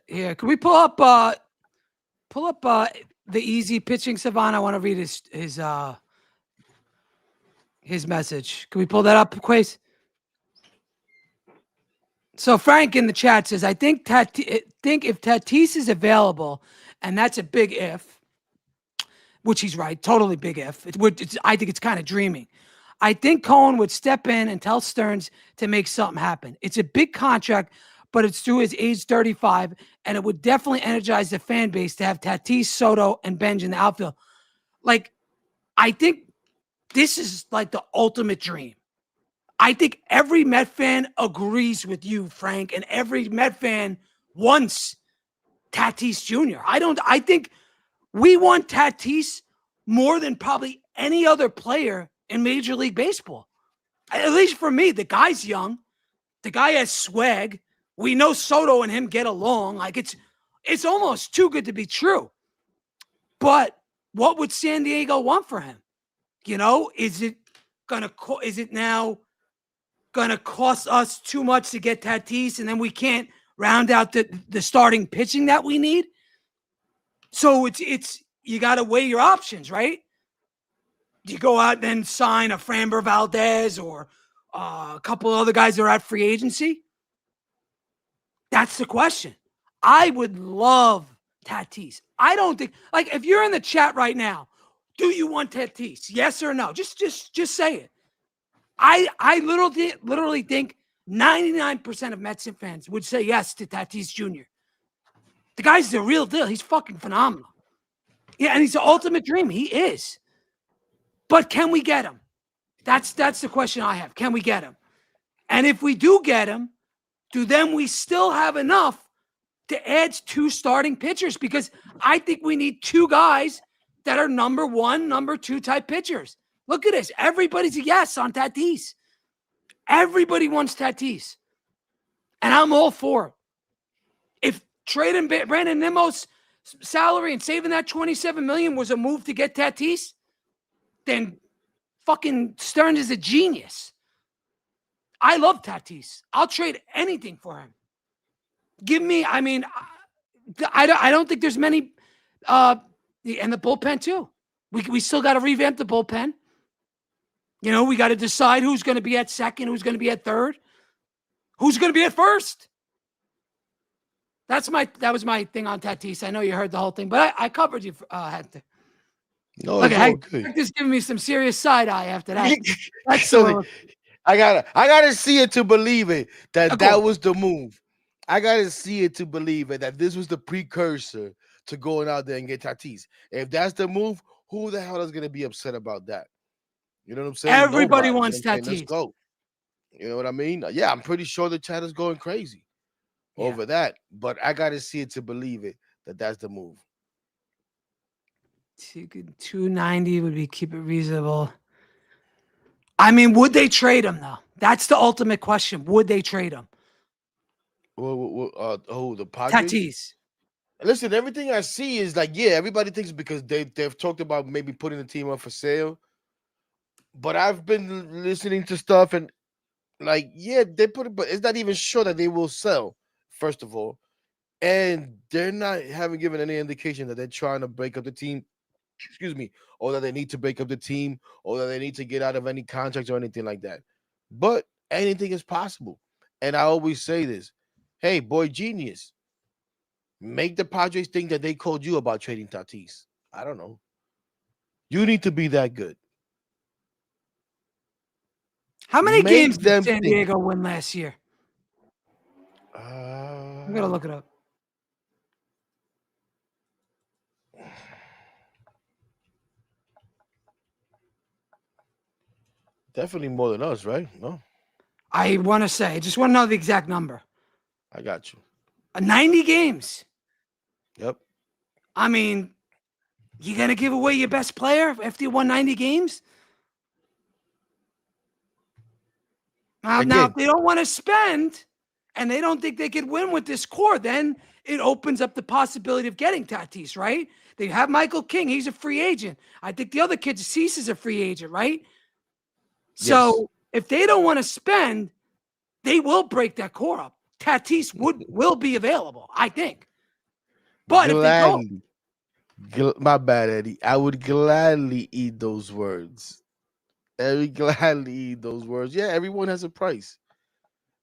here. Can we pull up the easy pitching savant? I want to read his message. Can we pull that up, Quace? So Frank in the chat says, I think if Tatis is available, and that's a big if, which he's right, totally big if. I think it's kind of dreaming. I think Cohen would step in and tell Stearns to make something happen. It's a big contract, but it's through his age 35, and it would definitely energize the fan base to have Tatis, Soto, and Benj in the outfield. Like, I think this is like the ultimate dream. I think every Met fan agrees with you, Frank, and every Met fan wants Tatis Jr. I think we want Tatis more than probably any other player in Major League Baseball. At least for me, the guy's young. The guy has swag. We know Soto and him get along. Like it's almost too good to be true. But what would San Diego want for him? Is it now going to cost us too much to get Tatis, and then we can't round out the starting pitching that we need? So it's you got to weigh your options, right? Do you go out and then sign a Framber Valdez or a couple of other guys that are at free agency? That's the question. I would love Tatis. I don't think, like, if you're in the chat right now, do you want Tatis? Yes or no? Just say it. I literally think 99% of Mets fans would say yes to Tatis Jr. The guy's the real deal. He's fucking phenomenal. Yeah, and he's the ultimate dream. He is. But can we get him? That's the question I have. Can we get him? And if we do get him, do then we still have enough to add 2 starting pitchers? Because I think we need 2 guys that are number 1, number 2 type pitchers. Look at this. Everybody's a yes on Tatis. Everybody wants Tatis. And I'm all for it. If trading Brandon Nimmo's salary and saving that $27 million was a move to get Tatis, then fucking Stearns is a genius. I love Tatis. I'll trade anything for him. Give me, I don't think there's many, and the bullpen too. We still got to revamp the bullpen. We got to decide who's going to be at second, who's going to be at third, who's going to be at first. That was my thing on Tatis. I know you heard the whole thing, but I covered you, Hector. No, it's all good. Hector's giving me some serious side eye after that. I gotta see it to believe it that was the move. I gotta see it to believe it that this was the precursor to going out there and get Tatis. If that's the move, who the hell is gonna be upset about that? You know what I'm saying? Everybody wants Tatis. Let's go. You know what I mean? Yeah, I'm pretty sure the chat is going crazy over that, but I gotta see it to believe it that that's the move. 290 would keep it reasonable. Would they trade him though? That's the ultimate question. Would they trade him? The Padres? Tatis. Listen, everything I see is like, yeah, everybody thinks because they've talked about maybe putting the team up for sale. But I've been listening to stuff and like, yeah, they put it, but it's not even sure that they will sell, first of all. And they're not haven't given any indication that they're trying to break up the team. Excuse me, or that they need to break up the team, or that they need to get out of any contracts or anything like that. But anything is possible. And I always say this, hey, boy, genius, make the Padres think that they called you about trading Tatis. I don't know. You need to be that good. How many games did San Diego win last year? I'm going to look it up. Definitely more than us, right? No. I just want to know the exact number. I got you. 90 games. Yep. You going to give away your best player after you won 90 games? Now, if they don't want to spend and they don't think they could win with this core, then it opens up the possibility of getting Tatis, right? They have Michael King. He's a free agent. I think the other kid, Cease, is a free agent, right? Yes. So if they don't want to spend, they will break that core up. Tatis will be available, I think. But if they don't, Gladly. My bad, Eddie. I would gladly eat those words. I would gladly eat those words. Yeah, everyone has a price.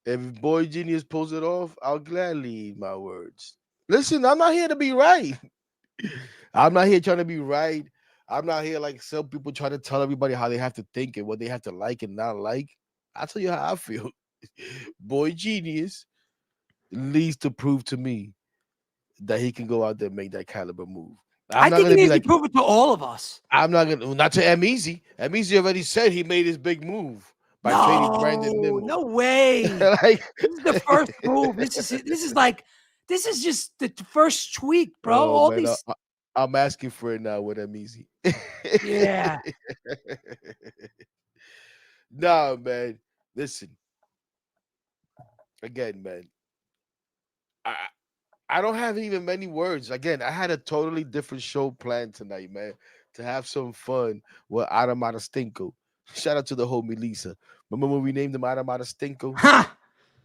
If Boy Genius pulls it off, I'll gladly eat my words. Listen, I'm not here to be right. I'm not here trying to be right. I'm not here like some people try to tell everybody how they have to think and what they have to like and not like. I'll tell you how I feel. Boy Genius needs to prove to me that he can go out there and make that caliber move. I'm I not think he gonna be needs to like, prove it to all of us. I'm not gonna not to Emezy. Emezy already said he made his big move by trading Brandon No, Nimmo. no way. Like, This is the first move. This is just the first tweak, bro. oh All man, these, I'm asking for it now with Emezy. yeah. Nah, man. Listen, again, man. I I don't have even many words. Again, I had a totally different show planned tonight, man. To have some fun with Adamada Stinko. Shout out to the homie Lisa. Remember when we named him Adamada Stinko? Ha!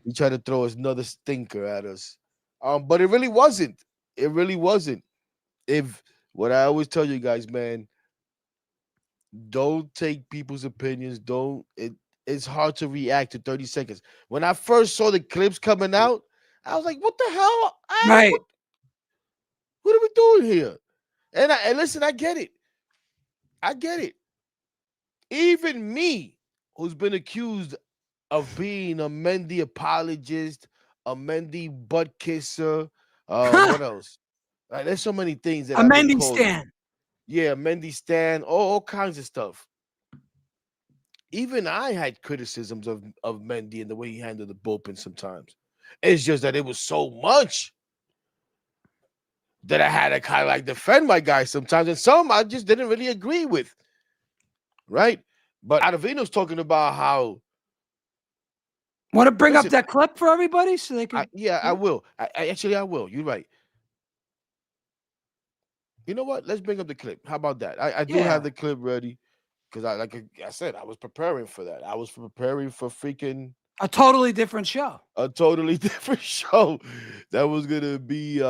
He tried to throw us another stinker at us. But it really wasn't. It really wasn't. If what I always tell you guys, man, don't take people's opinions. Don't it it's hard to react to 30 seconds. When I first saw the clips coming out, I was like, what the hell? Right. What are we doing here? And listen, I get it. I get it. Even me, who's been accused of being a Mendy apologist, a Mendy butt kisser, what else? There's so many things that A I've been mending called. stand. Yeah, Mendy Stan, all kinds of stuff. Even I had criticisms of Mendy and the way he handled the bullpen sometimes. It's just that it was so much that I had to kind of like defend my guy sometimes, and some I just didn't really agree with, right? But Ottavino's talking about how. Want to bring up Listen, that clip for everybody so they could. I will. I will. You're right. You know what? Let's bring up the clip. How about that? I do have Yeah. the clip ready because like I said, I was preparing for that. I was preparing for freaking A totally different show. a totally different show that was gonna be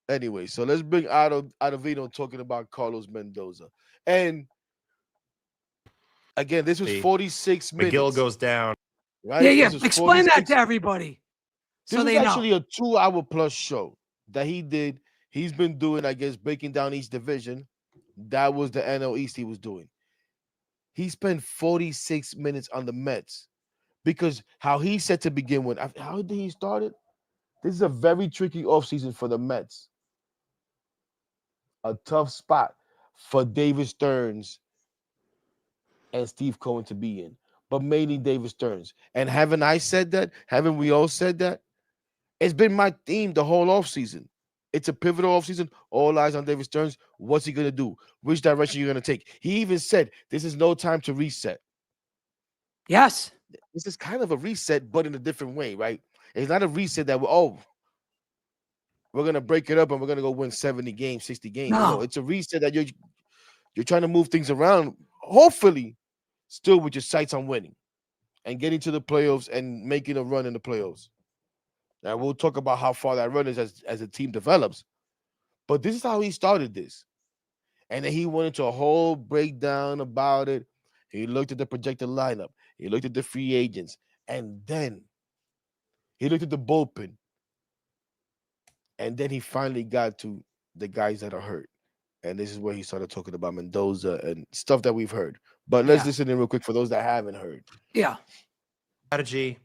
anyway. So let's bring Ottavino talking about Carlos Mendoza. And again, this was 46 McGill minutes, goes down. right? Yeah. This was Explain that 46. to everybody This so was they know. actually a 2 hour plus show that he did. He's been doing, I guess, breaking down each division. That was the NL East he was doing. He spent 46 minutes on the Mets because how he said to begin with, how did he start it? This is a very tricky offseason for the Mets. A tough spot for David Stearns and Steve Cohen to be in, but mainly David Stearns. And haven't I said that? Haven't we all said that? It's been my theme the whole offseason. It's a pivotal offseason. All eyes on David Stearns. What's he going to do? Which direction you're going to take? He even said this is no time to reset. Yes. This is kind of a reset, but in a different way, right? It's not a reset that we're gonna break it up and we're gonna go win 70 games, 60 games. No, No. it's a reset that you're trying to move things around, hopefully, still with your sights on winning and getting to the playoffs and making a run in the playoffs. Now we'll talk about how far that run is as the team develops. But this is how he started this. And then he went into a whole breakdown about it. He looked at the projected lineup. He looked at the free agents. And then he looked at the bullpen. And then he finally got to the guys that are hurt. And this is where he started talking about Mendoza and stuff that we've heard. But let's listen in real quick for those that haven't heard. Yeah. Strategy.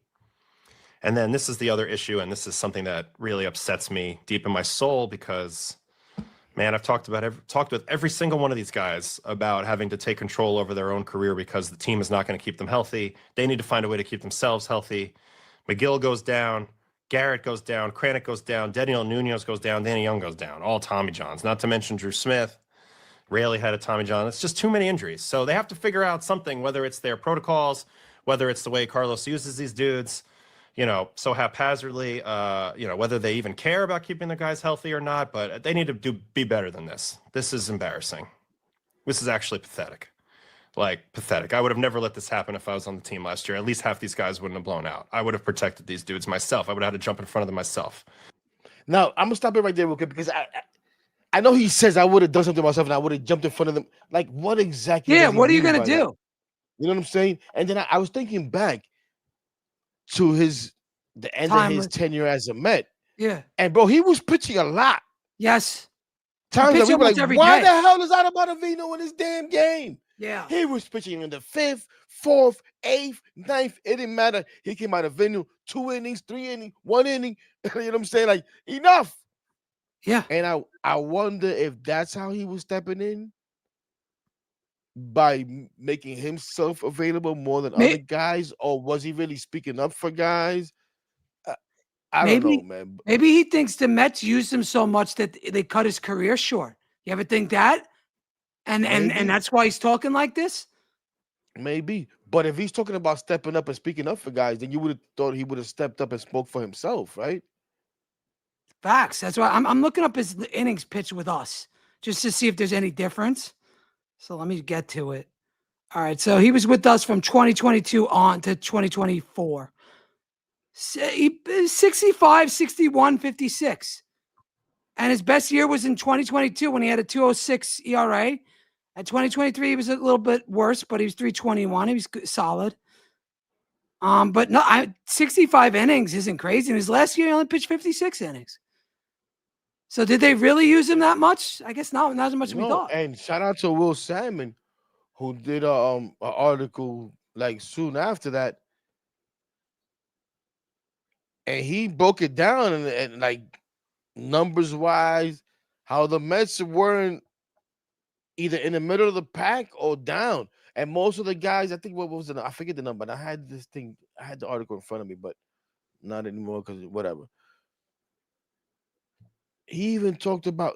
And then this is the other issue, and this is something that really upsets me deep in my soul because, man, I've talked with every single one of these guys about having to take control over their own career because the team is not going to keep them healthy. They need to find a way to keep themselves healthy. McGill goes down. Garrett goes down, Kranick goes down, Daniel Nunez goes down, Danny Young goes down, all Tommy Johns, not to mention Drew Smith. Raley had a Tommy John. It's just too many injuries. So they have to figure out something, whether it's their protocols, whether it's the way Carlos uses these dudes. so haphazardly, whether they even care about keeping the guys healthy or not, but they need to be better than this. This is embarrassing. This is actually pathetic. Like, pathetic. I would have never let this happen if I was on the team last year. At least half these guys wouldn't have blown out. I would have protected these dudes myself. I would have had to jump in front of them myself. Now, I'm going to stop it right there real quick because I know he says I would have done something myself and I would have jumped in front of them. Like, what exactly Yeah, does he what are you mean gonna by do? that? You know what I'm saying? And then I was thinking back to the end of his tenure as a Met. Yeah. And, bro, he was pitching a lot. Yes. Times that we were like, every why day. the hell is Ottavino in this damn game? Yeah. He was pitching in the 5th, 4th, 8th, 9th. It didn't matter. He came out of venue 2 innings, 3 innings, 1 inning. You know what I'm saying? Like, enough. Yeah. And I wonder if that's how he was stepping in, by making himself available more than other guys, or was he really speaking up for guys? I don't know, man. Maybe he thinks the Mets used him so much that they cut his career short. You ever think that? And that's why he's talking like this? Maybe. But if he's talking about stepping up and speaking up for guys, then you would have thought he would have stepped up and spoke for himself, right? Facts. That's why I'm looking up his innings pitched with us just to see if there's any difference. So let me get to it. All right. So he was with us from 2022 on to 2024. 65, 61, 56. And his best year was in 2022 when he had a 2.06 ERA. At 2023, he was a little bit worse, but he was 3.21. He was solid. But no, 65 innings isn't crazy. In his last year, he only pitched 56 innings. So did they really use him that much? I guess not as much as we thought. And shout out to Will Salmon, who did an article like soon after that, and he broke it down and like numbers wise, how the Mets weren't either in the middle of the pack or down. And most of the guys, I think, what was it? I forget the number. And I had this thing, I had the article in front of me, but not anymore because whatever. He even talked about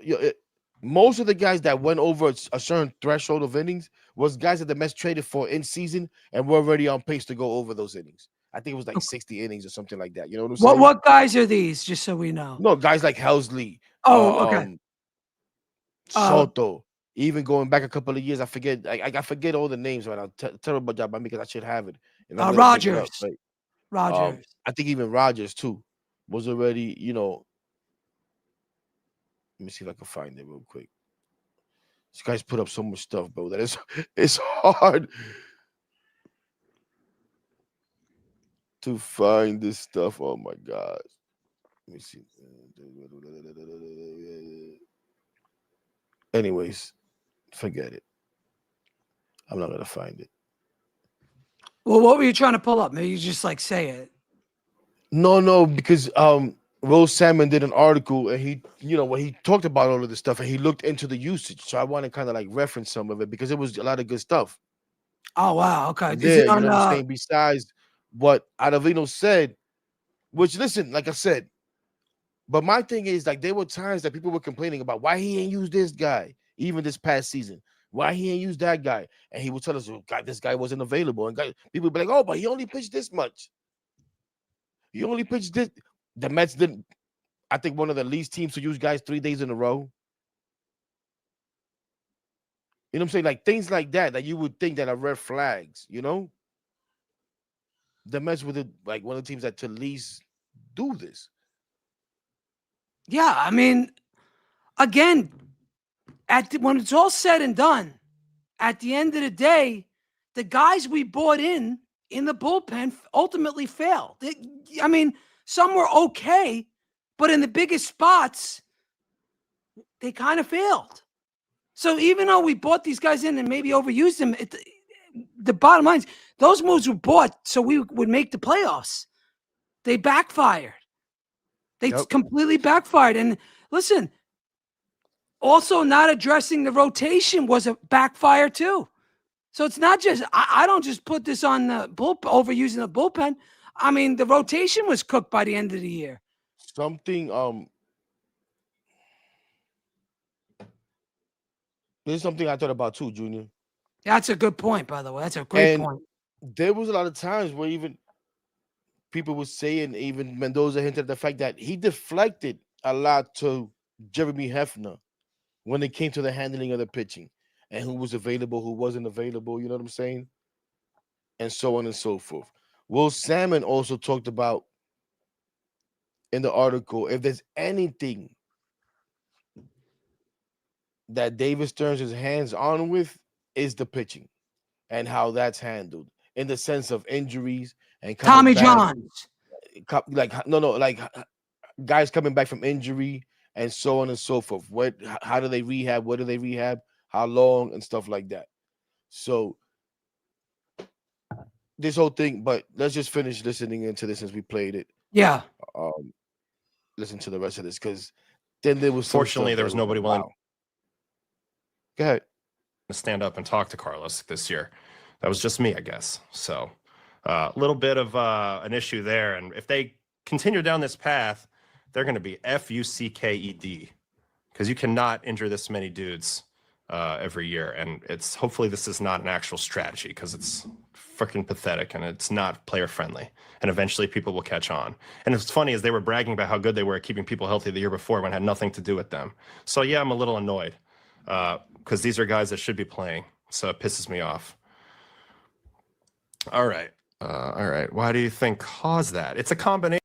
most of the guys that went over a certain threshold of innings was guys that the Mets traded for in season and were already on pace to go over those innings. I think it was like 60 innings or something like that. You know what I'm saying? What guys are these? Just so we know. No, guys like Helsley. Okay. Soto. Even going back a couple of years, I forget. I forget all the names right now. Terrible job by me because I should have it. And Rogers. Right? Rogers. I think even Rogers too was already. Let me see if I can find it real quick. These guys put up so much stuff, bro, that it's hard to find this stuff. Oh my God. Let me see. Anyways, forget it. I'm not gonna find it. Well, what were you trying to pull up? Maybe you just like say it. No, because Will Salmon did an article and he, when he talked about all of this stuff and he looked into the usage. So I want to kind of like reference some of it because it was a lot of good stuff. Oh wow, okay. Yeah, you know what I'm saying? Besides what Ottavino said, which listen, like I said, but my thing is like there were times that people were complaining about why he ain't used this guy, even this past season. Why he ain't used that guy? And he would tell us, oh, God, this guy wasn't available. And people would be like, oh, but he only pitched this much. He only pitched this. The Mets didn't. I think one of the least teams to use guys 3 days in a row. You know what I'm saying? Like things like that you would think that are red flags, The Mets were like one of the teams that to least do this. Yeah, I mean, again, when it's all said and done, at the end of the day, the guys we bought in the bullpen ultimately failed. I mean, some were okay, but in the biggest spots, they kind of failed. So even though we bought these guys in and maybe overused them, the bottom line is those moves were bought so we would make the playoffs. They backfired. They completely backfired. And listen, also not addressing the rotation was a backfire too. So it's not just, I don't just put this on the bullpen, overusing the bullpen. I mean, the rotation was cooked by the end of the year. This is something I thought about too, Junior. That's a good point, by the way. That's a great point. There was a lot of times where even people were saying, even Mendoza hinted at the fact that he deflected a lot to Jeremy Hefner when it came to the handling of the pitching and who was available, who wasn't available. You know what I'm saying? And so on and so forth. Will Salmon also talked about in the article if there's anything that David Stearns is hands on with is the pitching and how that's handled in the sense of injuries and coming Tommy back. Johns. Like like guys coming back from injury and so on and so forth. How do they rehab? What do they rehab? How long and stuff like that. So this whole thing, but let's just finish listening into this since we played it. Yeah. Listen to the rest of this because then there was Fortunately, there was nobody willing Go ahead. to stand up and talk to Carlos this year. That was just me, I guess. So a little bit of an issue there. And if they continue down this path, they're going to be FUCKED because you cannot injure this many dudes every year. And it's hopefully this is not an actual strategy because it's freaking pathetic and it's not player friendly. And eventually people will catch on. And it's funny is they were bragging about how good they were at keeping people healthy the year before when it had nothing to do with them. So yeah, I'm a little annoyed because these are guys that should be playing. So it pisses me off. All right. Why do you think caused that? It's a combination.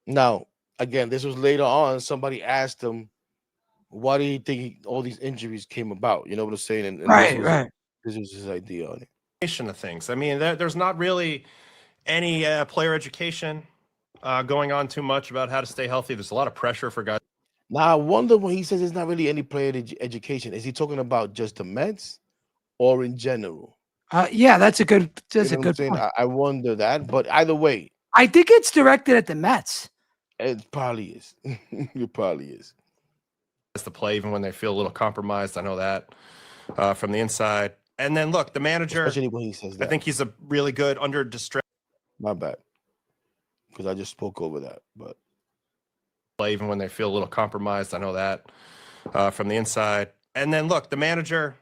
Now, again, this was later on. Somebody asked him, why do you think all these injuries came about? You know what I'm saying? And Right. This was his idea on it. Of things. I mean, there's not really any player education going on too much about how to stay healthy. There's a lot of pressure for guys. Now, I wonder when he says there's not really any player education. Is he talking about just the Mets or in general? Yeah, that's a good. That's You know a good point. I wonder that, but either way, I think it's directed at the Mets. it probably is. It probably is. To play even when they feel a little compromised. I know that from the inside. And then look, the manager. Especially when he says that. I think he's a really good under distress. My bad, because I just spoke over that. But play even when they feel a little compromised. I know that from the inside. And then look, the manager.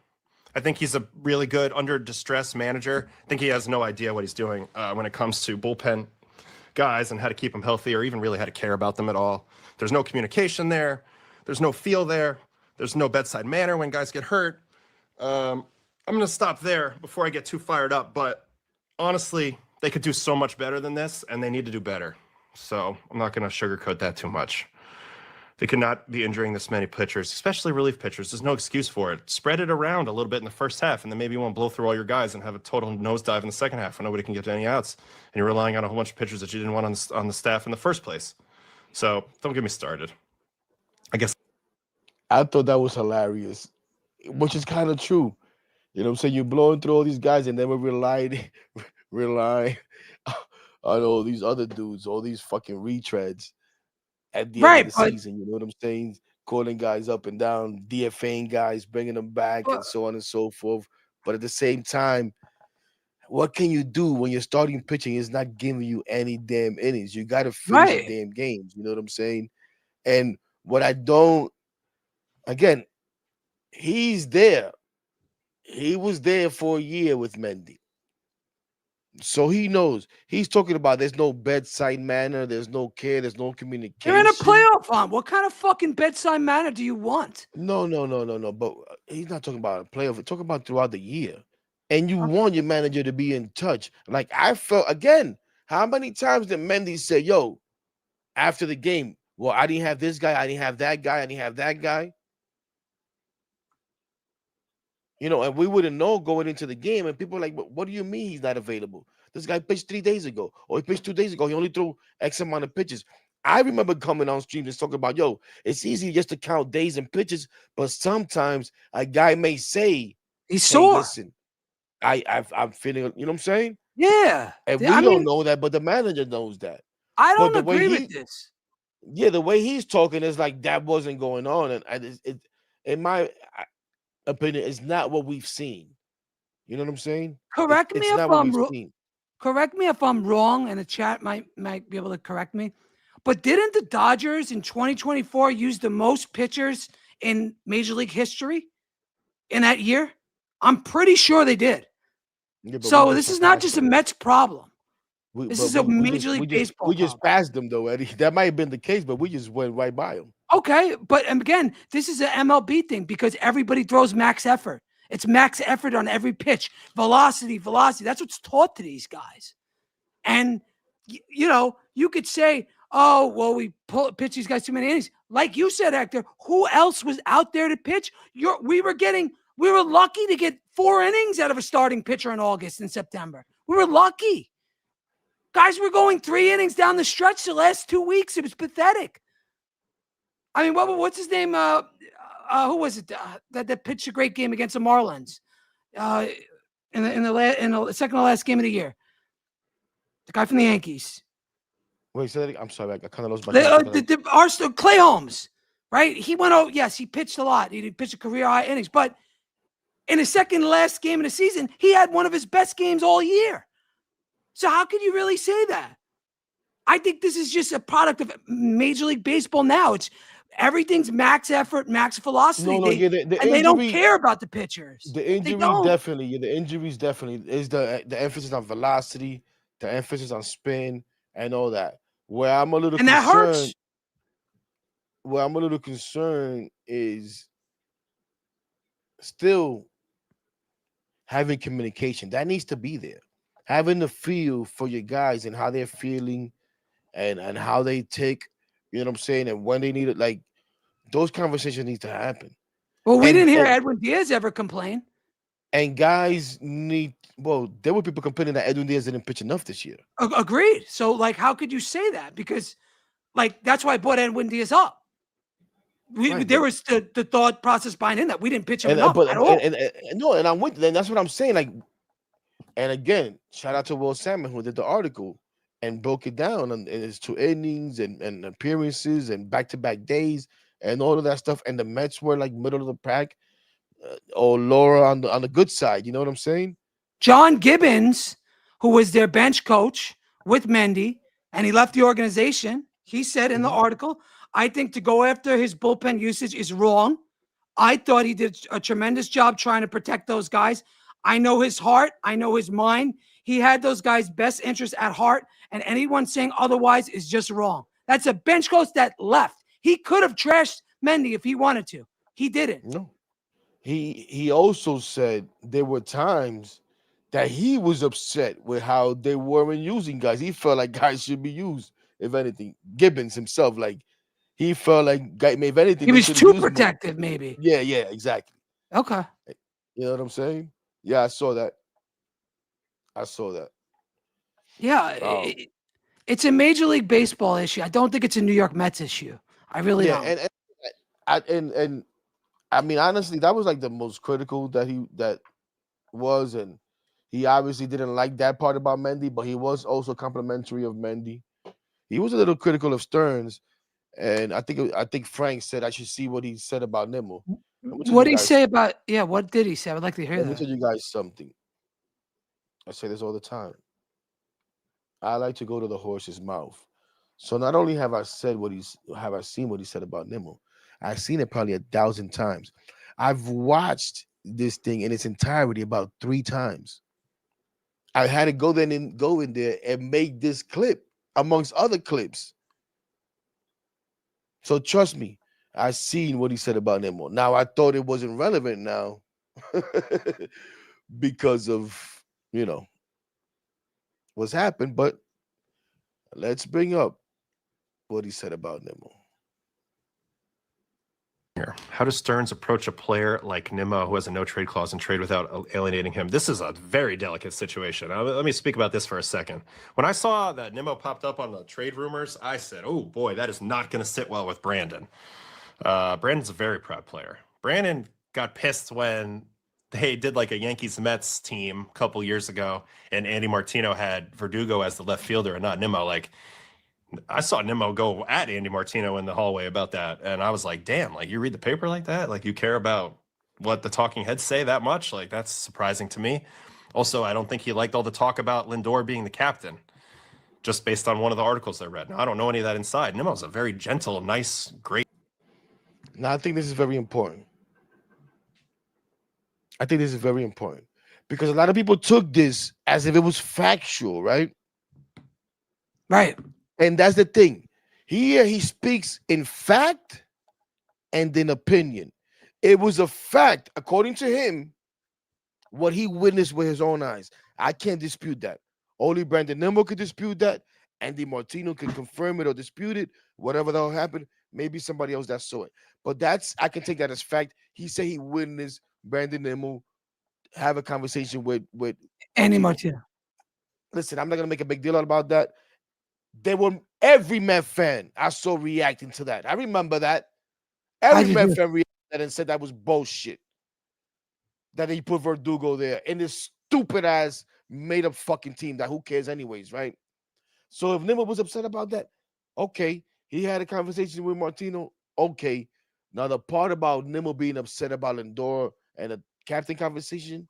I think he's a really good under distress manager. I think he has no idea what he's doing when it comes to bullpen guys and how to keep them healthy or even really how to care about them at all. There's no communication there. There's no feel there. There's no bedside manner when guys get hurt. I'm going to stop there before I get too fired up. But honestly, they could do so much better than this, and they need to do better. So I'm not going to sugarcoat that too much. They cannot be injuring this many pitchers, especially relief pitchers. There's no excuse for it. Spread it around a little bit in the first half, and then maybe you won't blow through all your guys and have a total nosedive in the second half when nobody can get any outs, and you're relying on a whole bunch of pitchers that you didn't want on the staff in the first place. So don't get me started. I guess I thought that was hilarious, which is kind of true. You know what I'm saying? You're blowing through all these guys and then we're relying on all these other dudes, all these fucking retreads at the end of the season. You know what I'm saying? Calling guys up and down, DFAing guys, bringing them back, and so on and so forth. But at the same time, what can you do when your starting pitching is not giving you any damn innings? You got to finish the damn games. You know what I'm saying? And what I don't, again, he's there. He was there for a year with Mendy. So he knows. He's talking about there's no bedside manner, there's no care, there's no communication. You're in a playoff hunt. What kind of fucking bedside manner do you want? No. But he's not talking about a playoff. He's talking about throughout the year. And you want your manager to be in touch. Like I felt, again, how many times did Mendy say, yo, after the game, well, I didn't have this guy, I didn't have that guy, I didn't have that guy. You know, and we wouldn't know going into the game. And people are like, what do you mean he's not available? This guy pitched 3 days ago, or he pitched 2 days ago. He only threw X amount of pitches. I remember coming on stream and talking about, yo, it's easy just to count days and pitches, but sometimes a guy may say, he's sore. Listen, I'm feeling, you know what I'm saying? Yeah. And we don't know that, but the manager knows that. I don't agree with this. Yeah, the way he's talking is like that wasn't going on. And in my opinion, it's not what we've seen. You know what I'm saying? Correct me if I'm wrong, and the chat might be able to correct me. But didn't the Dodgers in 2024 use the most pitchers in Major League history in that year? I'm pretty sure they did. Yeah, so this is not just a Mets problem. This is a Major League Baseball we just problem. passed them though, Eddie. That might have been the case, but we just went right by them. Okay, but again, this is an MLB thing because everybody throws max effort. It's max effort on every pitch, velocity. That's what's taught to these guys. And you could say, "Oh, well, we pitch these guys too many innings." Like you said, Hector, who else was out there to pitch? We were lucky to get 4 innings out of a starting pitcher in August and September. We were lucky. Guys were going 3 innings down the stretch the last 2 weeks. It was pathetic. I mean, what's his name? Who was it that pitched a great game against the Marlins in the second to last game of the year? The guy from the Yankees. Wait, I'm sorry, I kind of lost my. Clay Holmes, right? He went out. Yes, he pitched a lot. He pitched a career high innings, but in the second to last game of the season, he had one of his best games all year. So how could you really say that? I think this is just a product of Major League Baseball now. Everything's max effort, max velocity. They don't care about the pitchers. The injuries definitely is the emphasis on velocity, the emphasis on spin, and all that. Where I'm a little concerned, that hurts. Where I'm a little concerned is still having communication. That needs to be there. Having the feel for your guys and how they're feeling and how they take, you know what I'm saying, and when they need it, like those conversations need to happen. Well, we didn't hear Edwin Diaz ever complain. And guys there were people complaining that Edwin Diaz didn't pitch enough this year. Agreed. So, how could you say that? Because, that's why I brought Edwin Diaz up. There was the thought process behind that we didn't pitch him enough at all. And I'm with them. That's what I'm saying. And again, shout out to Will Salmon who did the article and broke it down in his 2 innings and appearances and back-to-back days and all of that stuff. And the Mets were middle of the pack, or Laura on the good side. You know what I'm saying? John Gibbons, who was their bench coach with Mendy, and he left the organization. He said in the article, "I think to go after his bullpen usage is wrong. I thought he did a tremendous job trying to protect those guys. I know his heart. I know his mind. He had those guys' best interests at heart, and anyone saying otherwise is just wrong." That's a bench coach that left. He could have trashed Mendy if he wanted to. He didn't. No. He also said there were times that he was upset with how they weren't using guys. He felt like guys should be used, if anything. Gibbons himself, he felt like, if anything, he was too protective, maybe. Yeah, exactly. Okay. You know what I'm saying? Yeah, I saw that. Yeah, it's a Major League Baseball issue. I don't think it's a New York Mets issue. I really don't. And I mean, honestly, that was the most critical that was, and he obviously didn't like that part about Mendy, but he was also complimentary of Mendy. He was a little critical of Stearns, and I think Frank said I should see what he said about Nimmo. What did he say about? Yeah, what did he say? I would like to hear that. Let me tell you guys something. I say this all the time. I like to go to the horse's mouth. So not only have I seen what he said about Nimmo, I've seen it probably 1,000 times. I've watched this thing in its entirety about 3 times. I had to go in there and make this clip amongst other clips. So trust me, I seen what he said about Nimmo. Now I thought it wasn't relevant now because of what's happened, but let's bring up what he said about Nimmo. Here, how does Stearns approach a player like Nimmo who has a no trade clause and trade without alienating him? This is a very delicate situation. Let me speak about this for a second. When I saw that Nimmo popped up on the trade rumors, I said, "Oh boy, that is not going to sit well with Brandon." Brandon's a very proud player. Brandon got pissed when they did a Yankees Mets team a couple years ago, and Andy Martino had Verdugo as the left fielder and not Nimmo. I saw Nimmo go at Andy Martino in the hallway about that, and I was like, damn, you read the paper like that? You care about what the talking heads say that much? That's surprising to me. Also, I don't think he liked all the talk about Lindor being the captain, just based on one of the articles I read. Now, I don't know any of that inside. Nimmo's a very gentle, nice, great. Now, I think this is very important. Because a lot of people took this as if it was factual, right? Right. And that's the thing. Here he speaks in fact and in opinion. It was a fact, according to him, what he witnessed with his own eyes. I can't dispute that. Only Brandon Nimmo could dispute that. Andy Martino can confirm it or dispute it. Whatever that will happen, maybe somebody else that saw it. But that's I can take that as fact. He said he witnessed Brandon Nimmo have a conversation with Andy Martino. Martino. Listen, I'm not gonna make a big deal out about that. There were every Met fan I saw reacting to that. I remember that. I Every did Met too. fan reacted and said that was bullshit. That he put Verdugo there in this stupid ass made up fucking team that who cares anyways, right? So if Nimmo was upset about that, okay, he had a conversation with Martino, okay. Now the part about Nimmo being upset about Lindor and the captain conversation,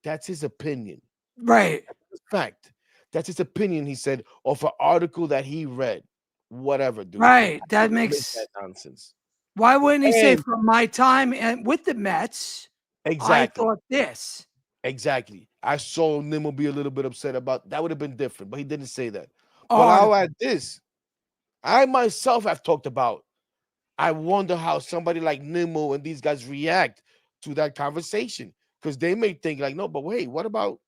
that's his opinion. Right. That's a fact. That's his opinion, he said, of an article that he read. Whatever, dude. Right. That Make that makes. nonsense. Why wouldn't he say And from my time and with the Mets, I exactly. thought this? Exactly. I saw Nimmo be a little bit upset about that would have been different, but he didn't say that. But I'll Article. add this. I myself have talked about. I wonder how somebody like Nimmo and these guys react to that conversation. Because they may think like, no, but wait, what about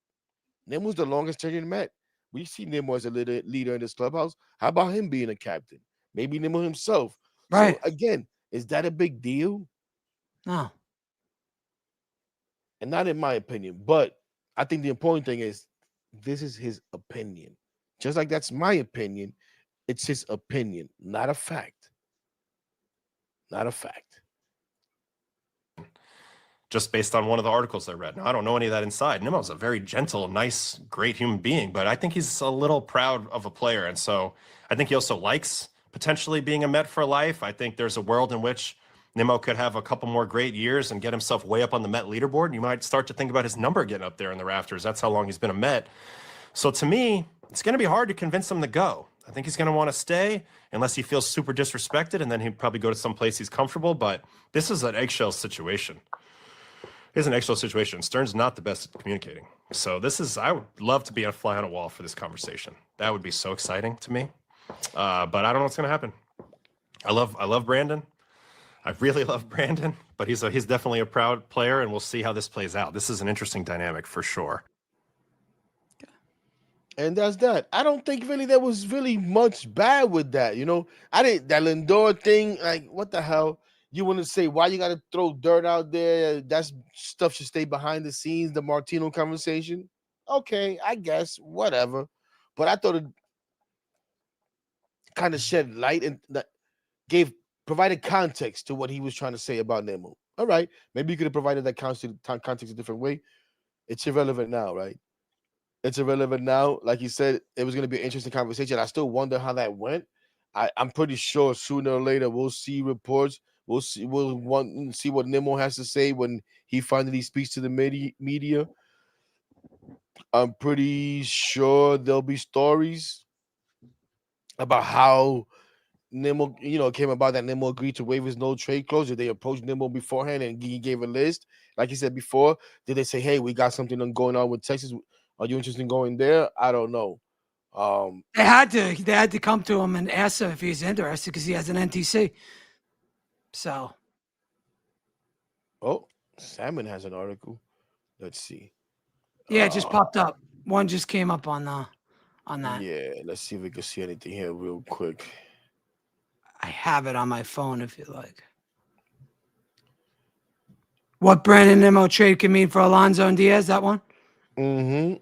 Nimmo's the longest tenured Met? We see Nimmo as a leader in this clubhouse. How about him being a captain? Maybe Nimmo himself. Right. So again, is that a big deal? No. And not in my opinion, but I think the important thing is this is his opinion. Just like that's my opinion, it's his opinion, not a fact. Not a fact. Just based on one of the articles I read. Now, I don't know any of that inside. Nimmo's a very gentle, nice, great human being, but I think he's a little proud of a player. And so I think he also likes potentially being a Met for life. I think there's a world in which Nimmo could have a couple more great years and get himself way up on the Met leaderboard. And you might start to think about his number getting up there in the rafters. That's how long he's been a Met. So to me, it's going to be hard to convince him to go. I think he's going to want to stay unless he feels super disrespected, and then he'd probably go to some place he's comfortable. But this is an eggshell situation. It's an eggshell situation. Stearns is not the best at communicating. So I would love to be a fly on a wall for this conversation. That would be so exciting to me. But I don't know what's going to happen. I love Brandon. I really love Brandon, but he's definitely a proud player, and we'll see how this plays out. This is an interesting dynamic for sure. And that's that. I don't think really there was really much bad with that. I didn't that Lindor thing. Like, what the hell? You want to say why you got to throw dirt out there? That's stuff should stay behind the scenes. The Martino conversation. Okay, I guess whatever. But I thought it kind of shed light and provided context to what he was trying to say about Nimmo. All right, maybe you could have provided that context a different way. It's irrelevant now, right? It's irrelevant now. Like you said, it was going to be an interesting conversation. I still wonder how that went. I'm pretty sure sooner or later we'll see reports. We'll see. We'll want to see what Nimmo has to say when he finally speaks to the media. I'm pretty sure there'll be stories about how Nimmo, came about that Nimmo agreed to waive his no trade clause. Did they approach Nimmo beforehand and he gave a list? Like he said before, did they say, hey, we got something going on with Texas? Are you interested in going there? I don't know. They had to come to him and ask him if he's interested because he has an NTC. So. Oh, Salmon has an article. Let's see. Yeah, it just popped up. One just came up on that. Yeah, let's see if we can see anything here real quick. I have it on my phone if you like. What Brandon Nimmo trade can mean for Alonso and Diaz, that one? Mm-hmm.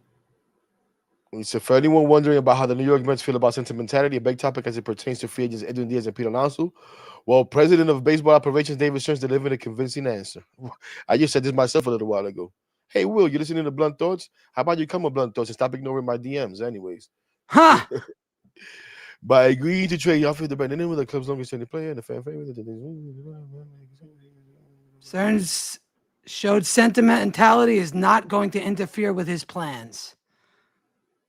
So for anyone wondering about how the New York Mets feel about sentimentality, a big topic as it pertains to free agents Edwin Diaz and Pete Alonso, well, President of Baseball Operations David Stearns delivered a convincing answer. I just said this myself a little while ago. Hey, Will, you listening to Blunt Thoughts? How about you come with Blunt Thoughts and stop ignoring my DMs anyways? Huh. By agreeing to trade offer the Brandon with the club's longest standing player and the fan favorite. Stearns showed sentimentality is not going to interfere with his plans.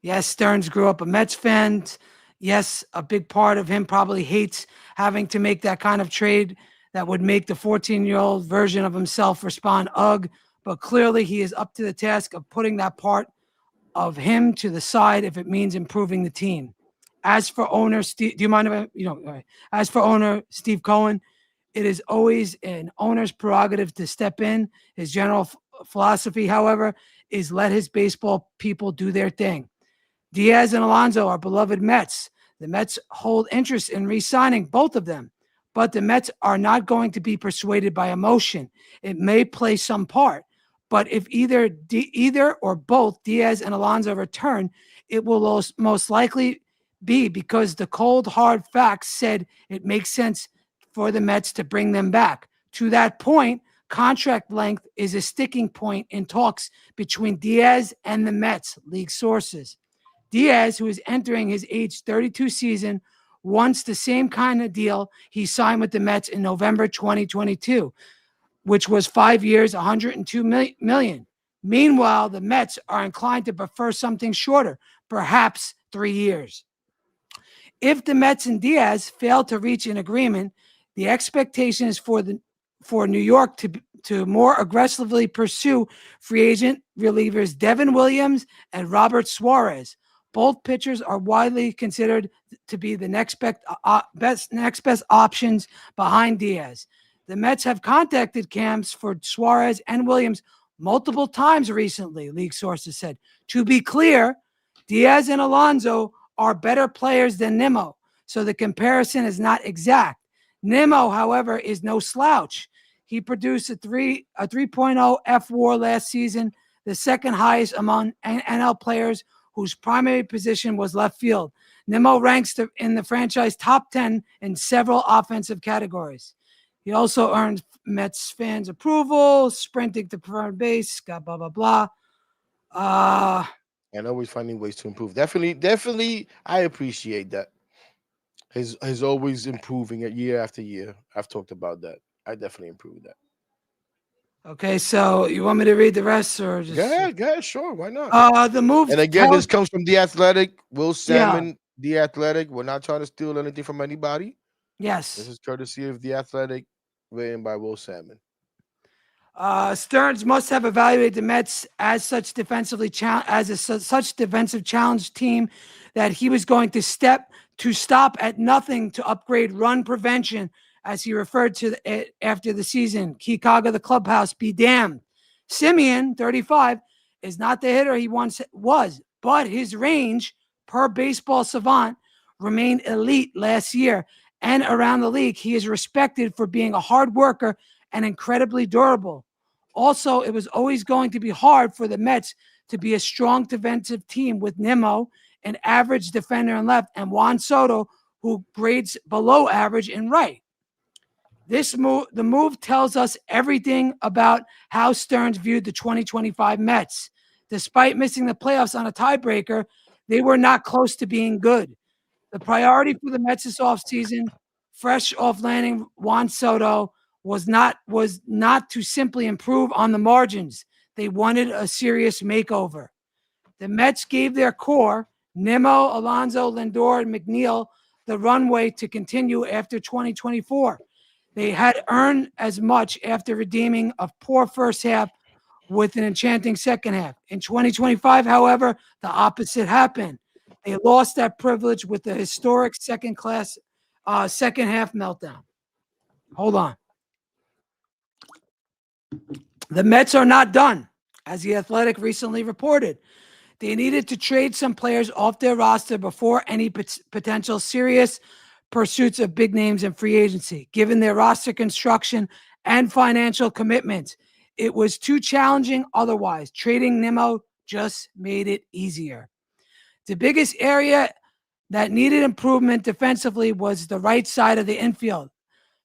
Yes, Stearns grew up a Mets fan. Yes, a big part of him probably hates having to make that kind of trade that would make the 14-year-old version of himself respond, ugh. But clearly he is up to the task of putting that part of him to the side if it means improving the team. As for owner Steve, do you mind if I, all right. As for owner Steve Cohen, it is always an owner's prerogative to step in. His general philosophy, however, is let his baseball people do their thing. Diaz and Alonso are beloved Mets. The Mets hold interest in re-signing both of them, but the Mets are not going to be persuaded by emotion. It may play some part, but if either or both Diaz and Alonso return, it will most likely be because the cold, hard facts said it makes sense for the Mets to bring them back. To that point, contract length is a sticking point in talks between Diaz and the Mets, league sources. Diaz, who is entering his age 32 season, wants the same kind of deal he signed with the Mets in November 2022, which was 5 years, $102 million. Meanwhile, the Mets are inclined to prefer something shorter, perhaps 3 years. If the Mets and Diaz fail to reach an agreement, the expectation is for New York to more aggressively pursue free agent relievers Devin Williams and Robert Suarez. Both pitchers are widely considered to be the next best options behind Diaz. The Mets have contacted camps for Suarez and Williams multiple times recently, league sources said. To be clear, Diaz and Alonso are better players than Nimmo, so the comparison is not exact. Nimmo, however, is no slouch. He produced a 3.0 F-WAR last season, the second highest among NL players whose primary position was left field. Nimmo ranks in the franchise top 10 in several offensive categories. He also earned Mets fans' approval, sprinting to preferred base, blah, blah, blah. And always finding ways to improve. Definitely, I appreciate that. He's always improving it year after year. I've talked about that. I definitely improved that. Okay, so you want me to read the rest or just Go ahead, sure, why not? the move? And again, this comes from The Athletic, Will Yeah. Salmon, The Athletic. We're not trying to steal anything from anybody. This Yes. is courtesy of The Athletic, written by Will Salmon. Stearns must have evaluated the Mets as such defensive challenge team that he was going to stop at nothing to upgrade run prevention, as he referred to it after the season. Chicago, the clubhouse, be damned. Simeon, 35, is not the hitter he once was, but his range, per Baseball Savant, remained elite last year. And around the league, he is respected for being a hard worker and incredibly durable. Also, it was always going to be hard for the Mets to be a strong defensive team with Nimmo, an average defender in left, and Juan Soto, who grades below average in right. The move tells us everything about how Stearns viewed the 2025 Mets. Despite missing the playoffs on a tiebreaker, they were not close to being good. The priority for the Mets this offseason, fresh off landing Juan Soto, was not to simply improve on the margins. They wanted a serious makeover. The Mets gave their core, Nimmo, Alonso, Lindor, and McNeil, the runway to continue after 2024. They had earned as much after redeeming a poor first half with an enchanting second half. In 2025, however, the opposite happened. They lost that privilege with the historic second half meltdown. Hold on. The Mets are not done, as The Athletic recently reported. They needed to trade some players off their roster before any potential serious pursuits of big names in free agency. Given their roster construction and financial commitments, it was too challenging otherwise. Trading Nimmo just made it easier. The biggest area that needed improvement defensively was the right side of the infield.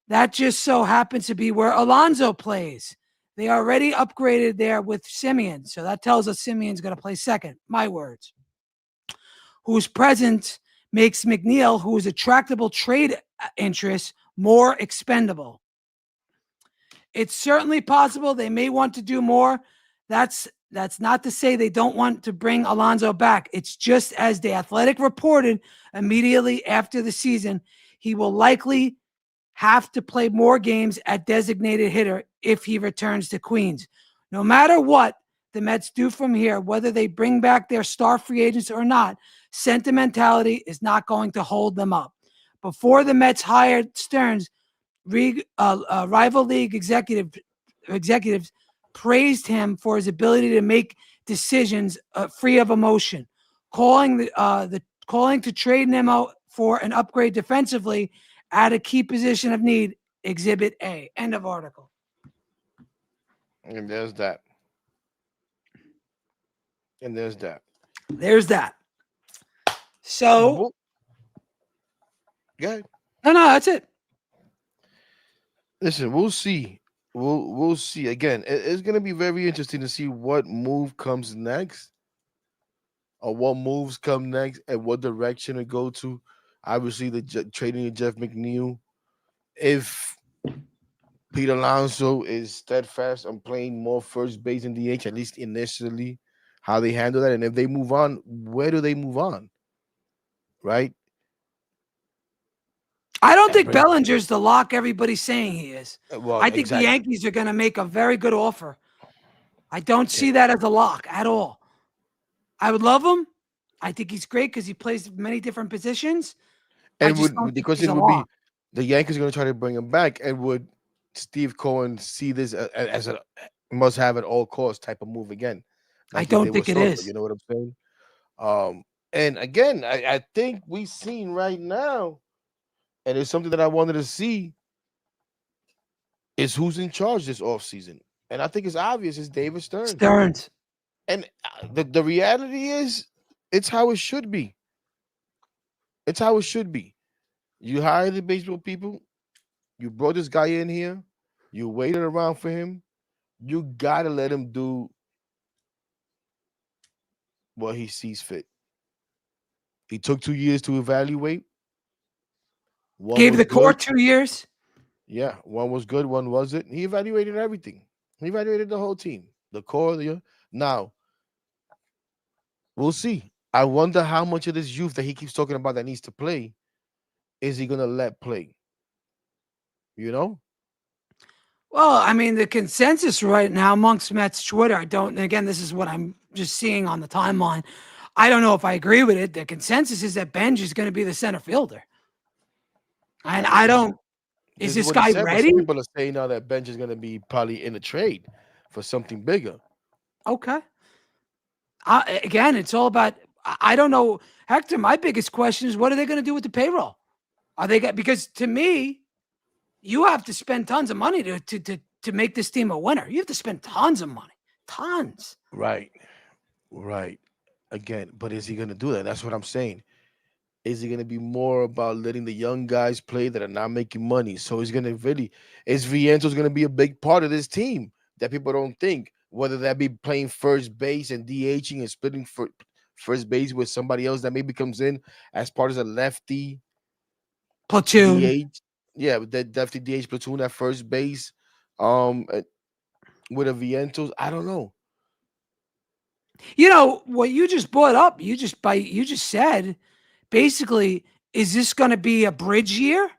That just so happens to be where Alonso plays. They already upgraded there with Simeon, so that tells us Simeon's going to play second. My words. Whose presence makes McNeil, who is a tractable trade interest, more expendable. It's certainly possible they may want to do more. That's not to say they don't want to bring Alonso back. It's just as The Athletic reported immediately after the season, he will likely have to play more games at designated hitter if he returns to Queens. No matter what, the Mets do from here, whether they bring back their star free agents or not, sentimentality is not going to hold them up. Before the Mets hired Stearns, rival league executives praised him for his ability to make decisions free of emotion, calling to trade Nimmo for an upgrade defensively at a key position of need. Exhibit A. End of article. And there's that. And there's that. There's that. So, yeah. No, that's it. Listen, we'll see. We'll see. Again, it's gonna be very interesting to see what move comes next, or what moves come next, and what direction to go to. Obviously, trading of Jeff McNeil. If Pete Alonso is steadfast on playing more first base in DH, at least initially, how they handle that, and if they move on, where do they move on? Right? I don't think Bellinger's the lock everybody's saying he is. Well, I think the Yankees are going to make a very good offer. I don't see that as a lock at all. I would love him. I think he's great because he plays many different positions. And the question would be, the Yankees are going to try to bring him back, and would Steve Cohen see this as a must have at all costs type of move again? Like I don't think it is. You know what I'm saying? And again, I think we've seen right now, and it's something that I wanted to see, is who's in charge this offseason. And I think it's obvious it's David Stearns. And the reality is, it's how it should be. It's how it should be. You hire the baseball people. You brought this guy in here. You waited around for him. You got to let him do what he sees fit. He took 2 years to evaluate. Gave the core 2 years? Yeah, one was good, one wasn't. He evaluated everything. He evaluated the whole team. The core. Now, we'll see. I wonder how much of this youth that he keeps talking about that needs to play is he going to let play? You know? Well, I mean, the consensus right now amongst Mets Twitter, again, this is what I'm just seeing on the timeline. I don't know if I agree with it. The consensus is that Benj is going to be the center fielder. And I don't. Is this guy ready? Some people are saying now that Benj is going to be probably in a trade for something bigger. Okay. Again, it's all about. I don't know, Hector. My biggest question is, what are they going to do with the payroll? Are they because to me, you have to spend tons of money to make this team a winner. You have to spend tons of money, tons. Right. Again, but is he going to do that? That's what I'm saying. Is he going to be more about letting the young guys play that are not making money? So he's going to is Viento's going to be a big part of this team that people don't think, whether that be playing first base and DHing and splitting first base with somebody else that maybe comes in as part of a lefty platoon. DH. Yeah, with that lefty DH platoon at first base. With a Vientos, I don't know. You know what you just brought up? You just said, basically, is this going to be a bridge year?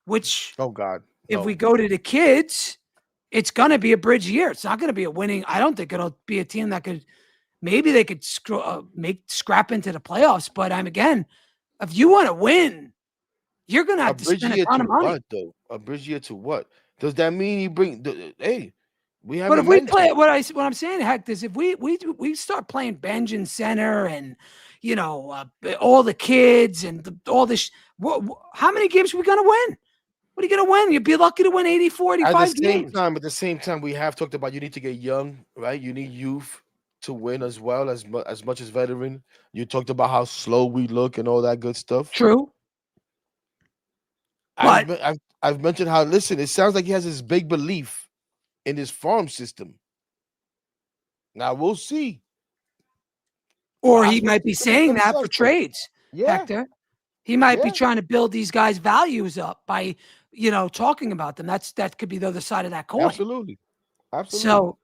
Which, oh God, if we go to the kids, it's going to be a bridge year. It's not going to be a winning. I don't think it'll be a team that could. Maybe they could scrap into the playoffs. But again, if you want to win, you're going to have to spend a ton of money. What, though? A bridge year to what? Does that mean you bring? Hey, we have. But if we play what I'm saying, Heck, is if we start playing Benj in center and all the kids and all this, how many games are we going to win? What are you going to win? You'd be lucky to win 84, 85 games. At the same time, we have talked about you need to get young, right? You need youth to win as well as much as veteran. You talked about how slow we look and all that good stuff. True. I've mentioned how, listen, it sounds like he has this big belief in his farm system. Now we'll see. Or he might be saying that for trades, Hector. He might be trying to build these guys' values up by, talking about them. That could be the other side of that coin. Absolutely. So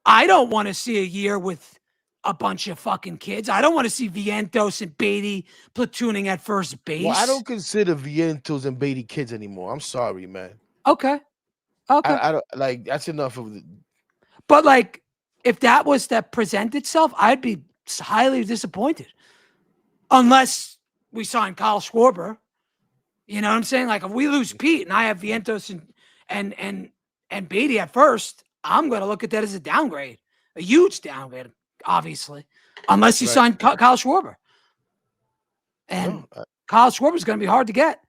I don't want to see a year with a bunch of fucking kids. I don't want to see Vientos and Beatty platooning at first base. Well, I don't consider Vientos and Beatty kids anymore. I'm sorry, man. Okay. I don't like that's enough of the. But if that was to present itself, I'd be highly disappointed. Unless we sign Kyle Schwarber. You know what I'm saying? Like if we lose Pete and I have Vientos and Beatty at first, I'm going to look at that as a downgrade, a huge downgrade, obviously, unless you sign Kyle Schwarber. And Kyle Schwarber is going to be hard to get.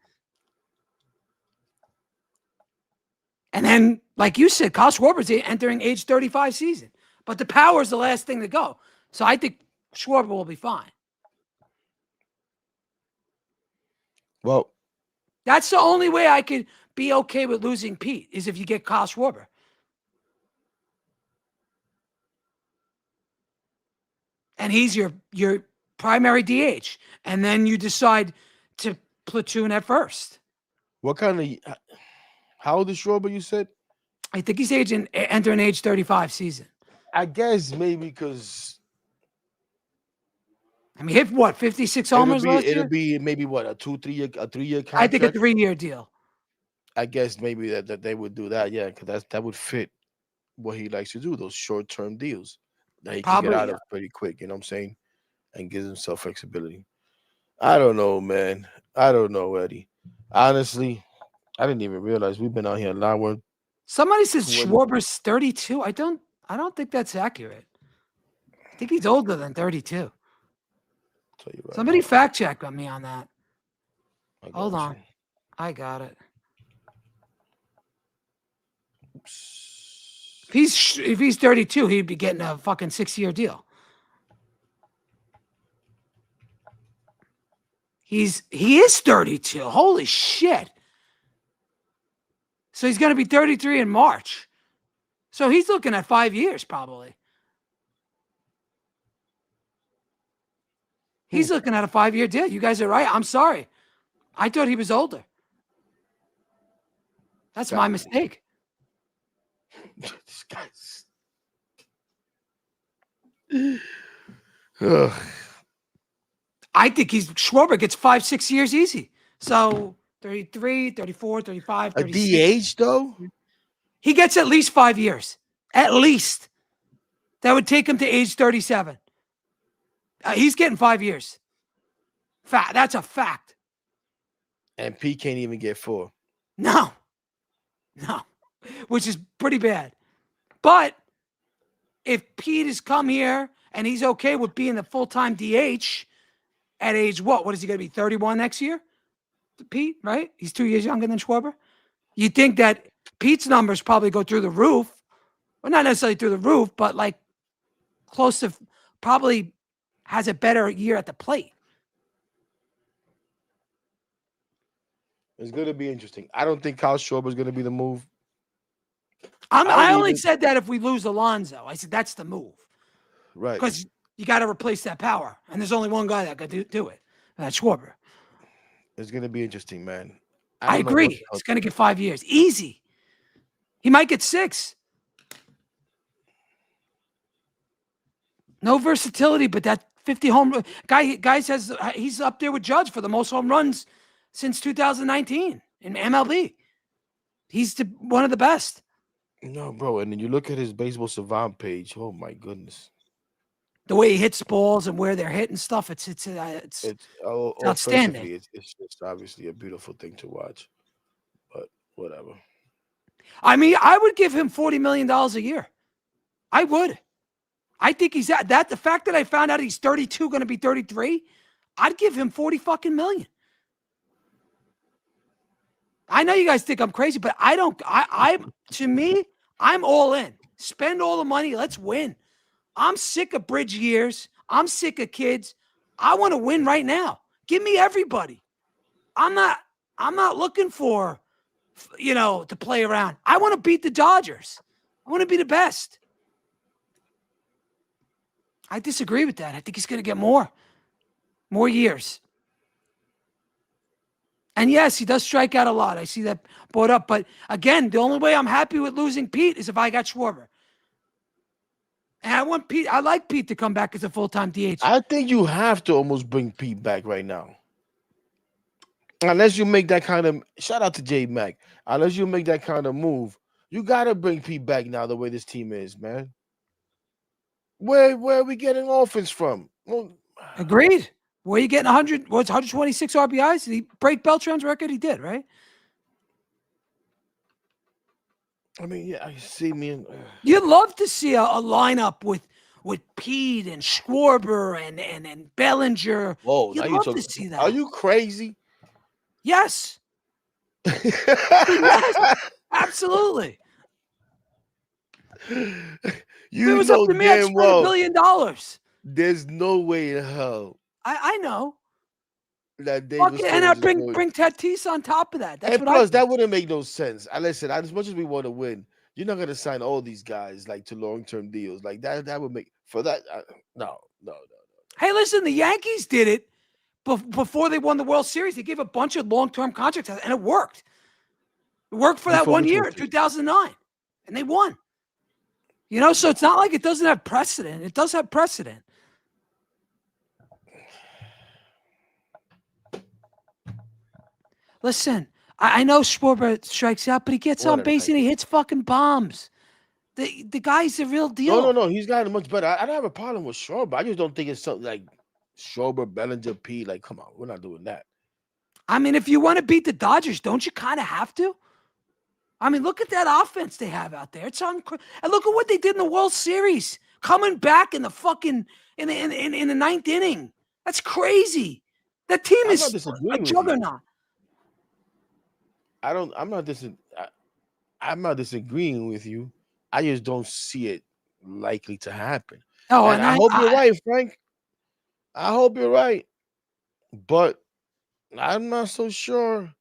And then, like you said, Kyle Schwarber is entering age 35 season, but the power is the last thing to go. So I think Schwarber will be fine. Well, that's the only way I could be okay with losing Pete is if you get Kyle Schwarber. And he's your primary DH. And then you decide to platoon at first. How old is Schwarber, you said? I think he's entering age 35 season. I guess maybe because... I mean, hit what, 56 homers last year? It'll be maybe what, a 3-year contract? I think a 3-year deal. I guess maybe that they would do that, yeah, because that would fit what he likes to do, those short-term deals that he can get out of pretty quick, you know what I'm saying? And gives himself flexibility. I don't know, man. I don't know, Eddie. Honestly, I didn't even realize we've been out here a lot. Somebody says Schwarber's 32. I don't think that's accurate. I think he's older than 32. Right. Somebody fact check on me on that. Hold on. I got it. Oops. If he's 32, he'd be getting a fucking 6-year deal. He is 32. Holy shit. So he's going to be 33 in March. So he's looking at 5 years probably. He's looking at a 5-year deal. You guys are right. I'm sorry. I thought he was older. That's my mistake. This guy's... I think Schwarber gets 5-6 years easy. So 33, 34, 35, 36. A DH though? He gets at least 5 years. At least. That would take him to age 37. He's getting 5 years. That's a fact. And Pete can't even get 4. No. Which is pretty bad. But if Pete has come here and he's okay with being the full-time DH at age what? What is he going to be, 31 next year? Pete, right? He's 2 years younger than Schwarber. You think that Pete's numbers probably go through the roof. Well, not necessarily through the roof, but like close to probably has a better year at the plate. It's going to be interesting. I don't think Kyle Schwarber is going to be the move. I only said that if we lose Alonso. I said that's the move. Right. Because you got to replace that power. And there's only one guy that could do it. And that's Schwarber. It's going to be interesting, man. I agree. It's going to get 5 years. Easy. He might get 6. No versatility, but that 50 home guy says he's up there with Judge for the most home runs since 2019 in MLB. He's one of the best. No, bro. And then you look at his Baseball Savant page. Oh my goodness. The way he hits balls and where they're hitting stuff, it's outstanding. It's just obviously a beautiful thing to watch. But whatever. I mean, I would give him $40 million a year. I would. I think he's at that. The fact that I found out he's 32, going to be 33, I'd give him 40 fucking million. I know you guys think I'm crazy, but I don't. To me, I'm all in. Spend all the money. Let's win. I'm sick of bridge years. I'm sick of kids. I want to win right now. Give me everybody. I'm not looking for, to play around. I want to beat the Dodgers. I want to be the best. I disagree with that. I think he's going to get more years. And yes, he does strike out a lot. I see that brought up. But again, the only way I'm happy with losing Pete is if I got Schwarber. And I like Pete to come back as a full-time DH. I think you have to almost bring Pete back right now. Unless you make that kind of, shout out to J Mac. Unless you make that kind of move, you got to bring Pete back now the way this team is, man. Where are we getting offense from? Well, Agreed. Where you getting 100? What's 126 RBIs? Did he break Beltran's record? He did, right? I mean, yeah, I see me. You'd love to see a lineup with Pete and Schwarber and Bellinger. Whoa, now You'd you love to talking. see Are that. you crazy? Yes. Yes. Absolutely. If it You was up know to me, I'd damn spend $1 well billion. there's no way in hell I know. that Fuck David it, and I'd Stearns is going. bring Tatis on top of that. That's And what I plus, do. that wouldn't make no sense. I listen. As much as we want to win, you're not gonna sign all these guys like to long-term deals like that. That would make for that. No. Hey, listen, the Yankees did it before they won the World Series. They gave a bunch of long-term contracts, and it worked. It worked for that Before 1 which year World in Series? 2009, and they won. So it's not like it doesn't have precedent. It does have precedent. Listen, I know Schwarber strikes out, but he gets What on a base night. and he hits fucking bombs. The guy's the real No, deal. no. He's gotten much better. I don't have a problem with Schwarber. I just don't think it's something like Schwarber, Bellinger, P. Like, come on, we're not doing that. I mean, if you want to beat the Dodgers, don't you kind of have to? I mean, look at that offense they have out there. It's and look at what they did in the World Series, coming back in the fucking in the ninth inning. That's crazy. That team I'm not is a disagreeing with you. juggernaut. I'm not disagreeing with you. I just don't see it likely to happen. Oh, And and I hope you're right, Frank. I hope you're right. But I'm not so sure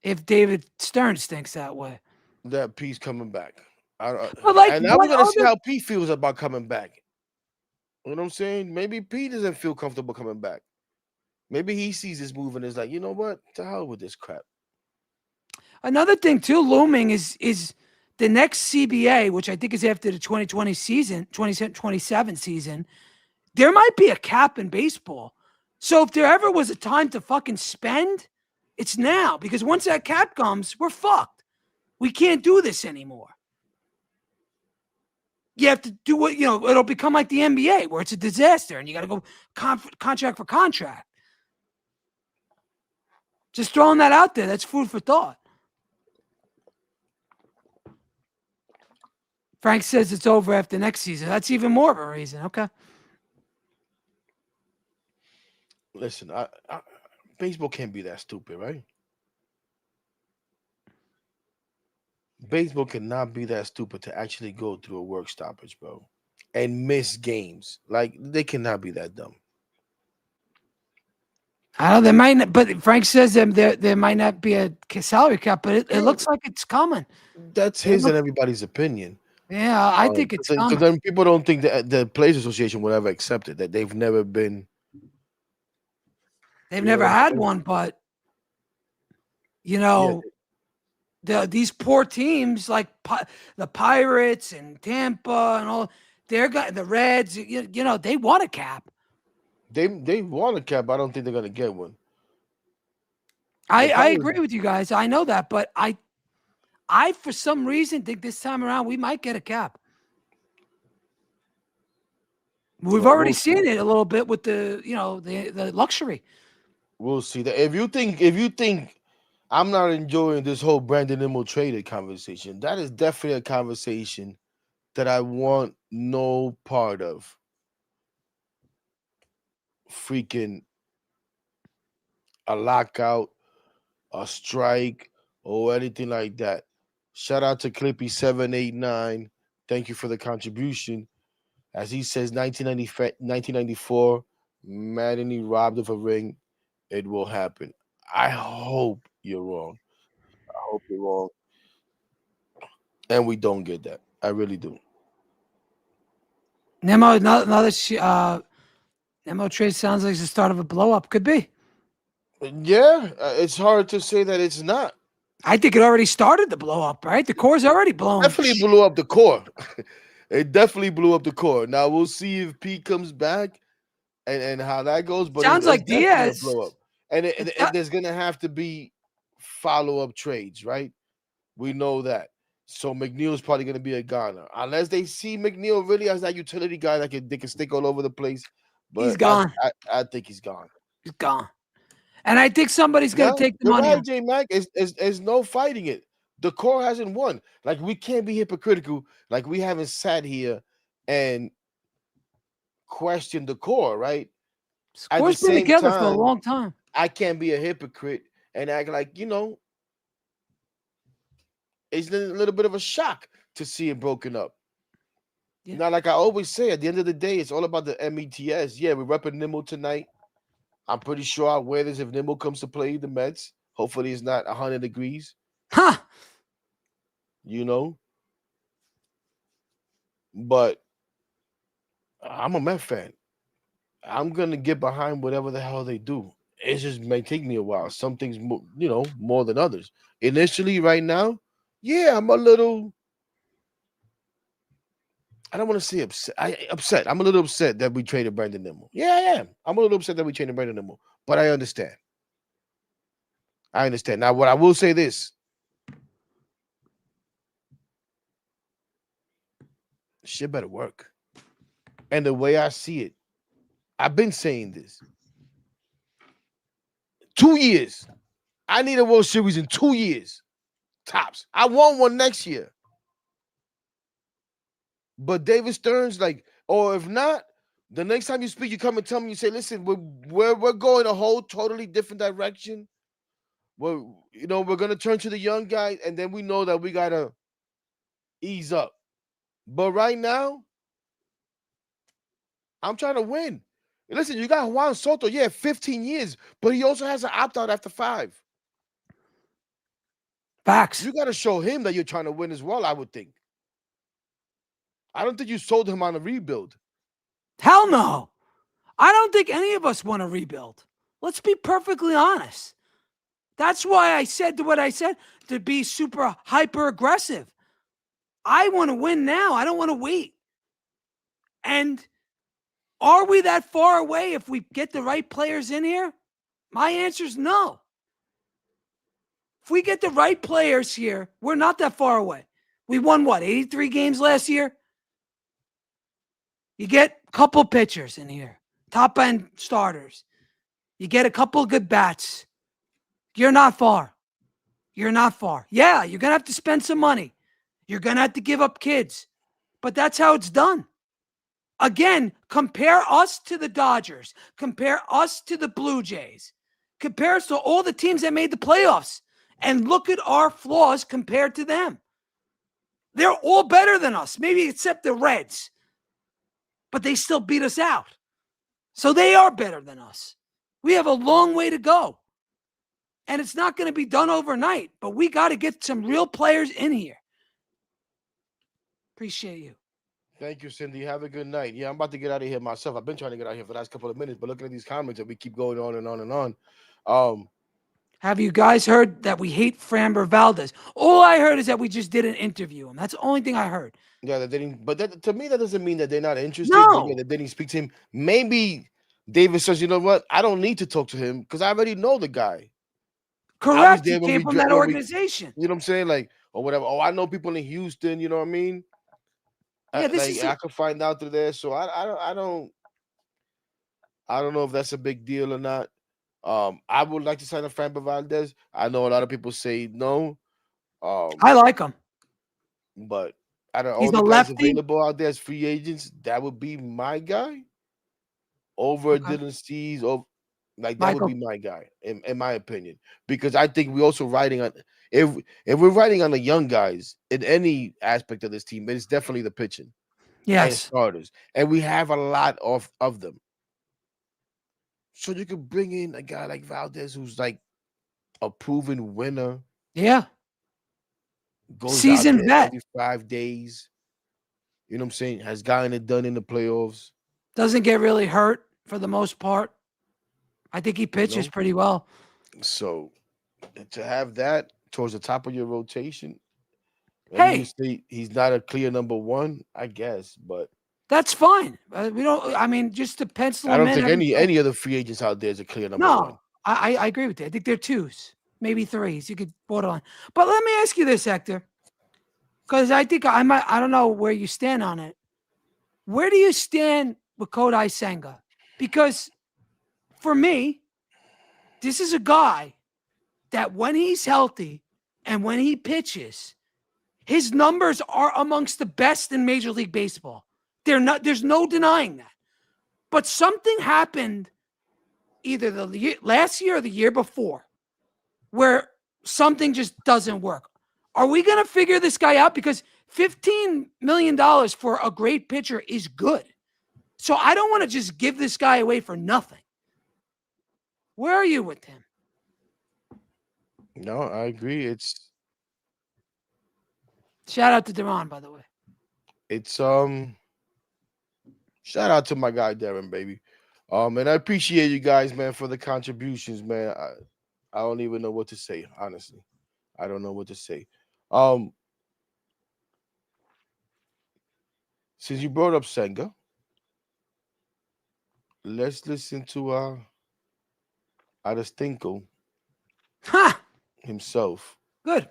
if David Stearns thinks that way. that P's coming back. But like, And now we're what gonna see other? how P feels about coming back. You know what I'm saying? Maybe P doesn't feel comfortable coming back. Maybe he sees this move and is like, you know what? To hell with this crap. Another thing too looming is the next CBA, which I think is after the 2020 season, 2027 season. There might be a cap in baseball. So if there ever was a time to fucking spend, it's now, because once that cap comes, we're fucked. We can't do this anymore. You have to do what, it'll become like the NBA where it's a disaster and you got to go contract for contract. Just throwing that out there. That's food for thought. Frank says it's over after next season. That's even more of a reason. Okay. Listen, baseball can't be that stupid, right? Baseball cannot be that stupid to actually go through a work stoppage, bro, and miss games. Like they cannot be that dumb. I don't know, there might not, but Frank says there might not be a salary cap, but it looks like it's coming. That's his and everybody's opinion. Yeah, I think it's Because coming. then people don't think that the Players Association will ever accept it. That they've never been. They've You know never what I'm had saying? one, but Yeah, these poor teams like the Pirates and Tampa and all, the Reds, they want a cap. they want a cap. I don't think they're gonna get one. I agree with you guys. I know that, but I for some reason think this time around we might get a cap. We've already seen it a little bit with the luxury. We'll see that. If you think I'm not enjoying this whole Brandon Nimmo traded conversation, that is definitely a conversation that I want no part of. Freaking a lockout, a strike, or anything like that. Shout out to Clippy789. Thank you for the contribution. As he says, 1994, Madden robbed of a ring. It will happen. I hope you're wrong. I hope you're wrong. And we don't get that. I really do. Nimmo, another Nimmo trade sounds like the start of a blow up. Could be. Yeah, it's hard to say that it's not. I think it already started to blow up, right? The core's already blown. Definitely blew up the core. It definitely blew up the core. Now we'll see if Pete comes back and how that goes. But Sounds like definitely a Diaz. blow up. And there's gonna have to be follow-up trades, right? We know that. So McNeil's probably going to be a goner unless they see McNeil really as that utility guy that they can stick all over the place. He's But gone. I think he's gone. He's gone. And I think somebody's going Yeah, to take the you're money. right, J Mac. Is no fighting it. The core hasn't won. Like we can't be hypocritical. Like we haven't sat here and questioned the core, right? At the Core's been same together for a time, long time. I can't be a hypocrite and act like it's a little bit of a shock to see it broken up. Yeah. Now, like I always say, at the end of the day, it's all about the METS. Yeah, we're repping Nimmo tonight. I'm pretty sure I'll wear this if Nimmo comes to play the Mets. Hopefully, it's not 100 degrees. Huh. But I'm a Met fan. I'm gonna get behind whatever the hell they do. It just may take me a while. Some things, more than others. Initially, right now, yeah, I'm a little. I don't want to say upset. Upset. I'm a little upset that we traded Brandon Nimmo. Yeah, I am. I'm a little upset that we traded Brandon Nimmo, but I understand. Now, what I will say this: shit better work. And the way I see it, I've been saying this. 2 years. I need a World Series in 2 years. Tops. I want one next year. But David Stearns, or if not, the next time you speak, you come and tell me, you say, listen, we're going a whole totally different direction. We're gonna turn to the young guys, and then we know that we gotta ease up. But right now, I'm trying to win. Listen, you got Juan Soto, 15 years, but he also has an opt-out after 5. Facts. You got to show him that you're trying to win as well, I would think. I don't think you sold him on a rebuild. Hell no. I don't think any of us want to rebuild. Let's be perfectly honest. That's why I said what I said, to be super hyper aggressive. I want to win now. I don't want to wait. And are we that far away if we get the right players in here? My answer is no. If we get the right players here, we're not that far away. We won, 83 games last year? You get a couple pitchers in here, top-end starters. You get a couple good bats. You're not far. You're not far. Yeah, you're going to have to spend some money. You're going to have to give up kids. But that's how it's done. Again, compare us to the Dodgers. Compare us to the Blue Jays. Compare us to all the teams that made the playoffs. And look at our flaws compared to them. They're all better than us, maybe except the Reds. But they still beat us out. So they are better than us. We have a long way to go. And it's not going to be done overnight. But we got to get some real players in here. Appreciate you. Thank you, Cindy. Have a good night. Yeah, I'm about to get out of here myself. I've been trying to get out of here for the last couple of minutes, but looking at these comments, and we keep going on and on and on. Have you guys heard that we hate Framber Valdez? All I heard is that we just didn't interview him. That's the only thing I heard. Yeah, that didn't. But to me, that doesn't mean that they're not interested. No. Maybe they didn't speak to him. Maybe David says, you know what? I don't need to talk to him because I already know the guy. Correct. He came from that organization. You know what I'm saying? Or whatever. Oh, I know people in Houston. You know what I mean? Yeah, I could find out through there. So I don't know if that's a big deal or not. I would like to sign a Framber Valdez. I know a lot of people say no. I like him, but out of he's all the guys lefty available out there as free agents, that would be my guy. Over Dylan Cease, that would be my guy, in my opinion. Because I think we're also riding on if we're riding on the young guys in any aspect of this team, it's definitely the pitching. And starters. And we have a lot of them. So you could bring in a guy like Valdez who's like a proven winner. Yeah. Goes seasoned out there vet every 5 days. You know what I'm saying? Has gotten it done in the playoffs. Doesn't get really hurt for the most part. I think he pitches pretty well. So to have that towards the top of your rotation, hey, you say he's not a clear number 1, I guess, but that's fine. We don't. I mean, just to pencil. I don't think any other free agents out there is a clear number 1. I agree with you. I think they're 2s, maybe 3s. You could borderline. But let me ask you this, Hector. because I think I don't know where you stand on it. Where do you stand with Kodai Senga? Because for me, this is a guy that when he's healthy and when he pitches, his numbers are amongst the best in Major League Baseball. There's no denying that. But something happened either last year or the year before where something just doesn't work. Are we going to figure this guy out? Because $15 million for a great pitcher is good. So I don't want to just give this guy away for nothing. Where are you with him? No, I agree. Shout out to Deron, by the way. It's shout out to my guy Darren, baby. And I appreciate you guys, man, for the contributions, man. I don't even know what to say, honestly. I don't know what to say. Since you brought up Senga, let's listen to Adestinko Ha! himself. Good.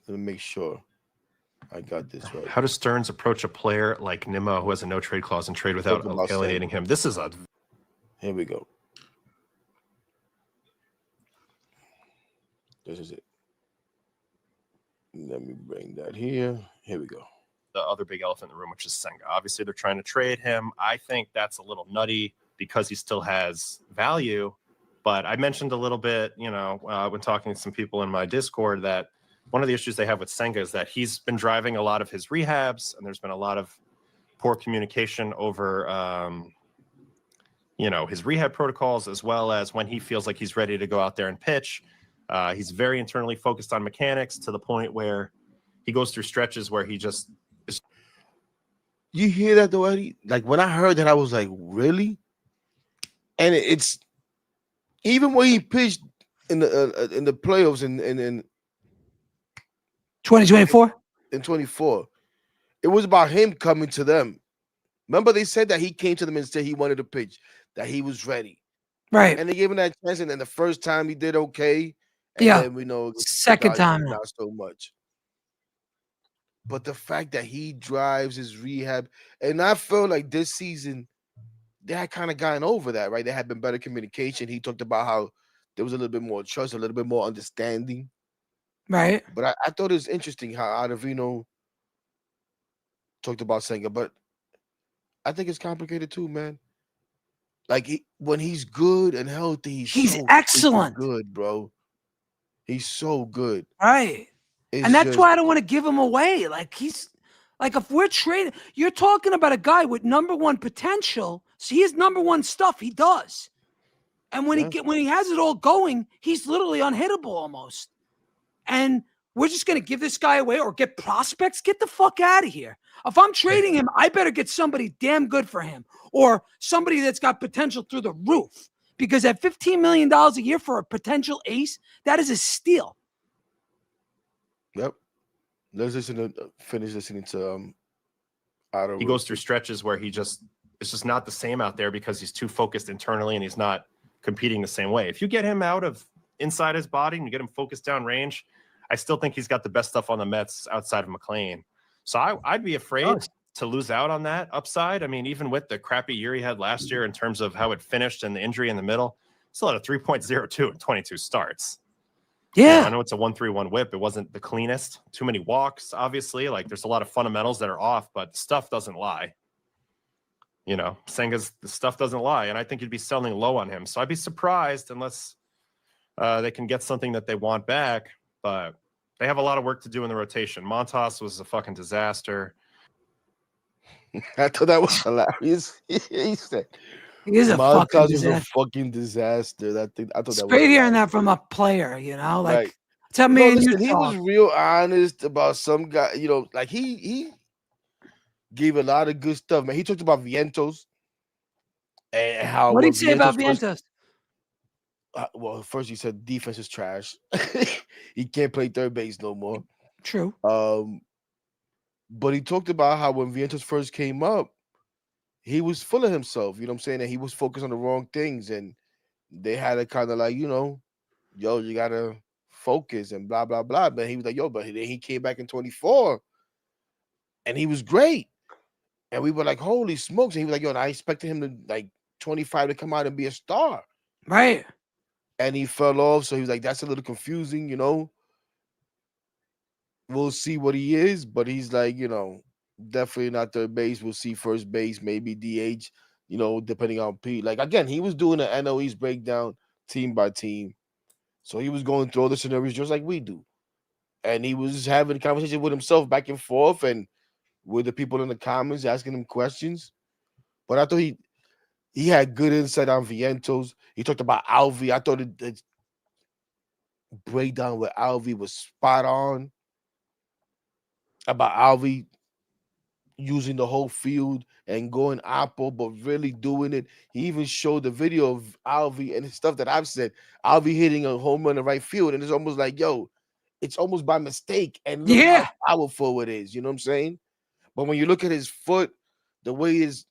Let me make sure I got this right. How does Stearns approach a player like Nimmo who has a no trade clause and trade without alienating him? This is a. Here we go. This is it. Let me bring that here. Here we go. The other big elephant in the room, which is Senga. Obviously, they're trying to trade him. I think that's a little nutty because he still has value. But I mentioned a little bit, when talking to some people in my Discord, that one of the issues they have with Senga is that he's been driving a lot of his rehabs, and there's been a lot of poor communication over, his rehab protocols, as well as when he feels like he's ready to go out there and pitch. He's very internally focused on mechanics to the point where he goes through stretches where he just is. You hear that though, Eddie? Like when I heard that, I was like, really? And it's even when he pitched in the playoffs in 2024? In 24, it was about him coming to them. Remember, they said that he came to them and said he wanted to pitch, that he was ready. Right. And they gave him that chance, and then the first time he did okay. And Yeah. then we know second time not so much. But the fact that he drives his rehab, and I felt like this season they had kind of gotten over that, right? There had been better communication. He talked about how there was a little bit more trust, a little bit more understanding. Right. But I thought it was interesting how Ottavino talked about Senga, but I think it's complicated too, man. Like when he's good and healthy, he's so excellent. Good, bro. He's so good. Right. And that's why I don't want to give him away. Like if we're trading, you're talking about a guy with number one potential. So he has number one stuff. He does. And when he has it all going, he's literally unhittable almost. And we're just going to give this guy away or get prospects. Get the fuck out of here. If I'm trading him, I better get somebody damn good for him or somebody that's got potential through the roof. Because at $15 million a year for a potential ace, that is a steal. Yep. Let's finish listening to He goes through stretches where it's just not the same out there because he's too focused internally and he's not competing the same way. If you get him out of inside his body and you get him focused down range, I still think he's got the best stuff on the Mets outside of McLean. So I'd be afraid to lose out on that upside. I mean, even with the crappy year he had last year in terms of how it finished and the injury in the middle, still had a 3.02 in 22 starts. Yeah. I know it's a 1.31 whip. It wasn't the cleanest. Too many walks, obviously. Like there's a lot of fundamentals that are off, but the stuff doesn't lie. Senga's the stuff doesn't lie. And I think you'd be selling low on him. So I'd be surprised unless they can get something that they want back. But they have a lot of work to do in the rotation. Montas was a fucking disaster. I thought that was hilarious. He said, "He is a fucking disaster." Was a fucking disaster. That thing. I thought that was great hearing that from a player. Like right. Tell me, listen, he was real honest about some guy. Like he gave a lot of good stuff, man. He talked about Vientos and how. What did he say about Vientos? Well, first he said defense is trash. He can't play third base no more. True. But he talked about how when Vientos first came up, he was full of himself. You know what I'm saying? And he was focused on the wrong things, and they had to kind of like, yo, you gotta focus and blah blah blah. But he was like, but then he came back in 24, and he was great. And we were like, holy smokes. And he was like, yo, and I expected him to like 25 to come out and be a star. Right. And he fell off. So he was like, that's a little confusing, We'll see what he is, but he's like, definitely not third base. We'll see first base, maybe DH, depending on Pete. Like again, he was doing an NOE's breakdown team by team. So he was going through all the scenarios just like we do. And he was having a conversation with himself back and forth and with the people in the comments asking him questions. But I thought he had good insight on Vientos. He talked about Alvi. I thought the breakdown with Alvi was spot on about Alvi using the whole field and going oppo, but really doing it. He even showed the video of Alvi and stuff that I've said. Alvi hitting a home run in right field, and it's almost like, yo, it's almost by mistake. And look how powerful it is. You know what I'm saying? But when you look at his foot, the way his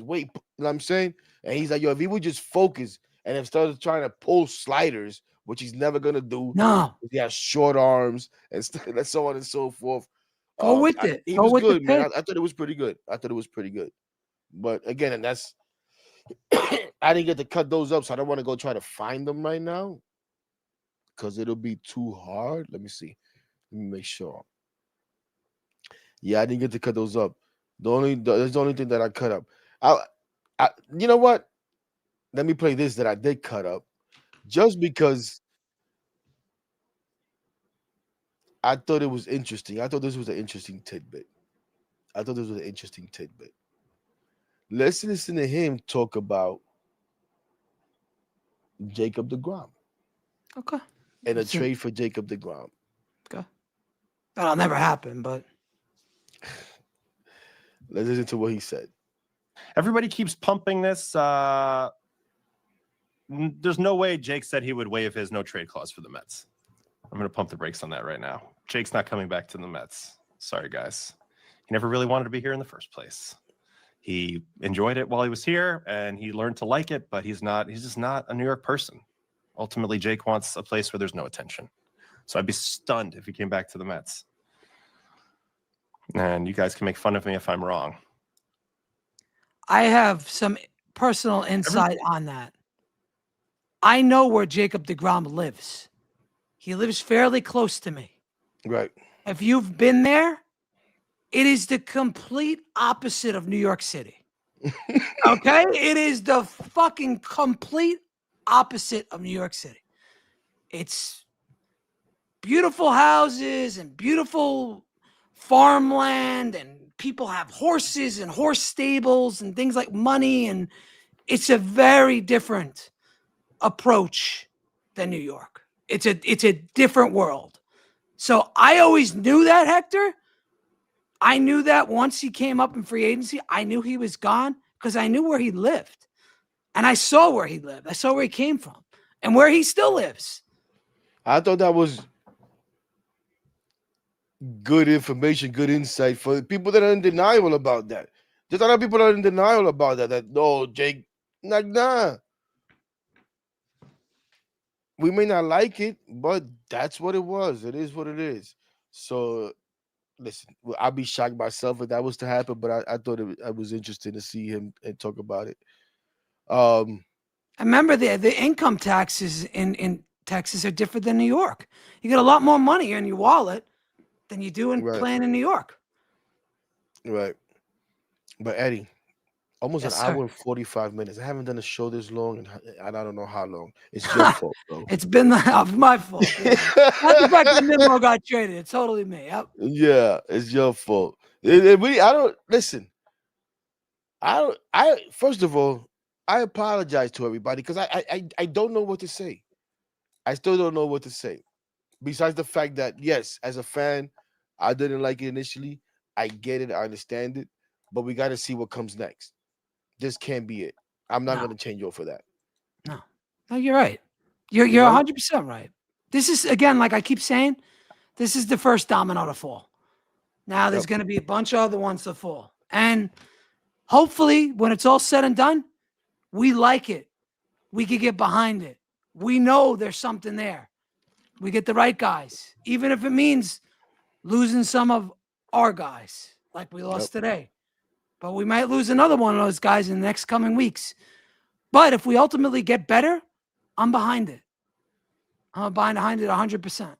weight, you know what I'm saying? And he's like, yo, if he would just focus and have started trying to pull sliders, which he's never gonna do. No. He has short arms and so on and so forth. Go with it. He Go was with good, the man. pick. I thought it was pretty good. But again, and that's I didn't get to cut those up, so I don't want to go try to find them right now because it'll be too hard. Let me see. Let me make sure. Yeah, I didn't get to cut those up. That's the only thing that I cut up. You know what? Let me play this that I did cut up, just because I thought it was interesting. I thought this was an interesting tidbit. Let's listen to him talk about Jacob deGrom. Okay. And a trade for Jacob deGrom. Okay. That'll never happen, but let's listen to what he said. Everybody keeps pumping this. There's no way Jake said he would waive his no trade clause for the Mets. I'm going to pump the brakes on that right now. Jake's not coming back to the Mets. Sorry, guys. He never really wanted to be here in the first place. He enjoyed it while he was here, and he learned to like it, but he's just not a New York person. Ultimately, Jake wants a place where there's no attention. So I'd be stunned if he came back to the Mets. And you guys can make fun of me if I'm wrong. I have some personal insight on that. I know where Jacob deGrom lives. He lives fairly close to me. Right. If you've been there, it is the complete opposite of New York City. Okay? It is the fucking complete opposite of New York City. It's beautiful houses and beautiful farmland, and people have horses and horse stables and things like money, and it's a very different approach than New York. It's a different world. So I always knew that, Hector. I knew that once he came up in free agency, I knew he was gone because I knew where he lived. And I saw where he lived. I saw where he came from and where he still lives. I thought that was good information, good insight for people that are in denial about that. There's a lot of people that are in denial about that. That no, Jake, nah. We may not like it, but that's what it was. It is what it is. So, listen, I'd be shocked myself if that was to happen, but I thought it was interesting to see him and talk about it. I remember the income taxes in Texas are different than New York. You get a lot more money in your wallet than you do in playing in New York. Right. But Eddie, almost Yes, an hour sir. and 45 minutes. I haven't done a show this long, and I don't know how long. It's your fault, bro. It's been my fault. Yeah. Not the fact that Nimmo got traded. It's totally me. Yep. Yeah, it's your fault. First of all, I apologize to everybody because I don't know what to say. I still don't know what to say. Besides the fact that, yes, as a fan, I didn't like it initially. I get it. I understand it. But we got to see what comes next. This can't be it. I'm not going to change over that. No, you're right. You're 100% right. This is, again, like I keep saying, this is the first domino to fall. Now there's going to be a bunch of other ones to fall. And hopefully when it's all said and done, we like it. We could get behind it. We know there's something there. We get the right guys, even if it means losing some of our guys, like we lost Yep. today. But we might lose another one of those guys in the next coming weeks. But if we ultimately get better, I'm behind it. I'm behind it 100%.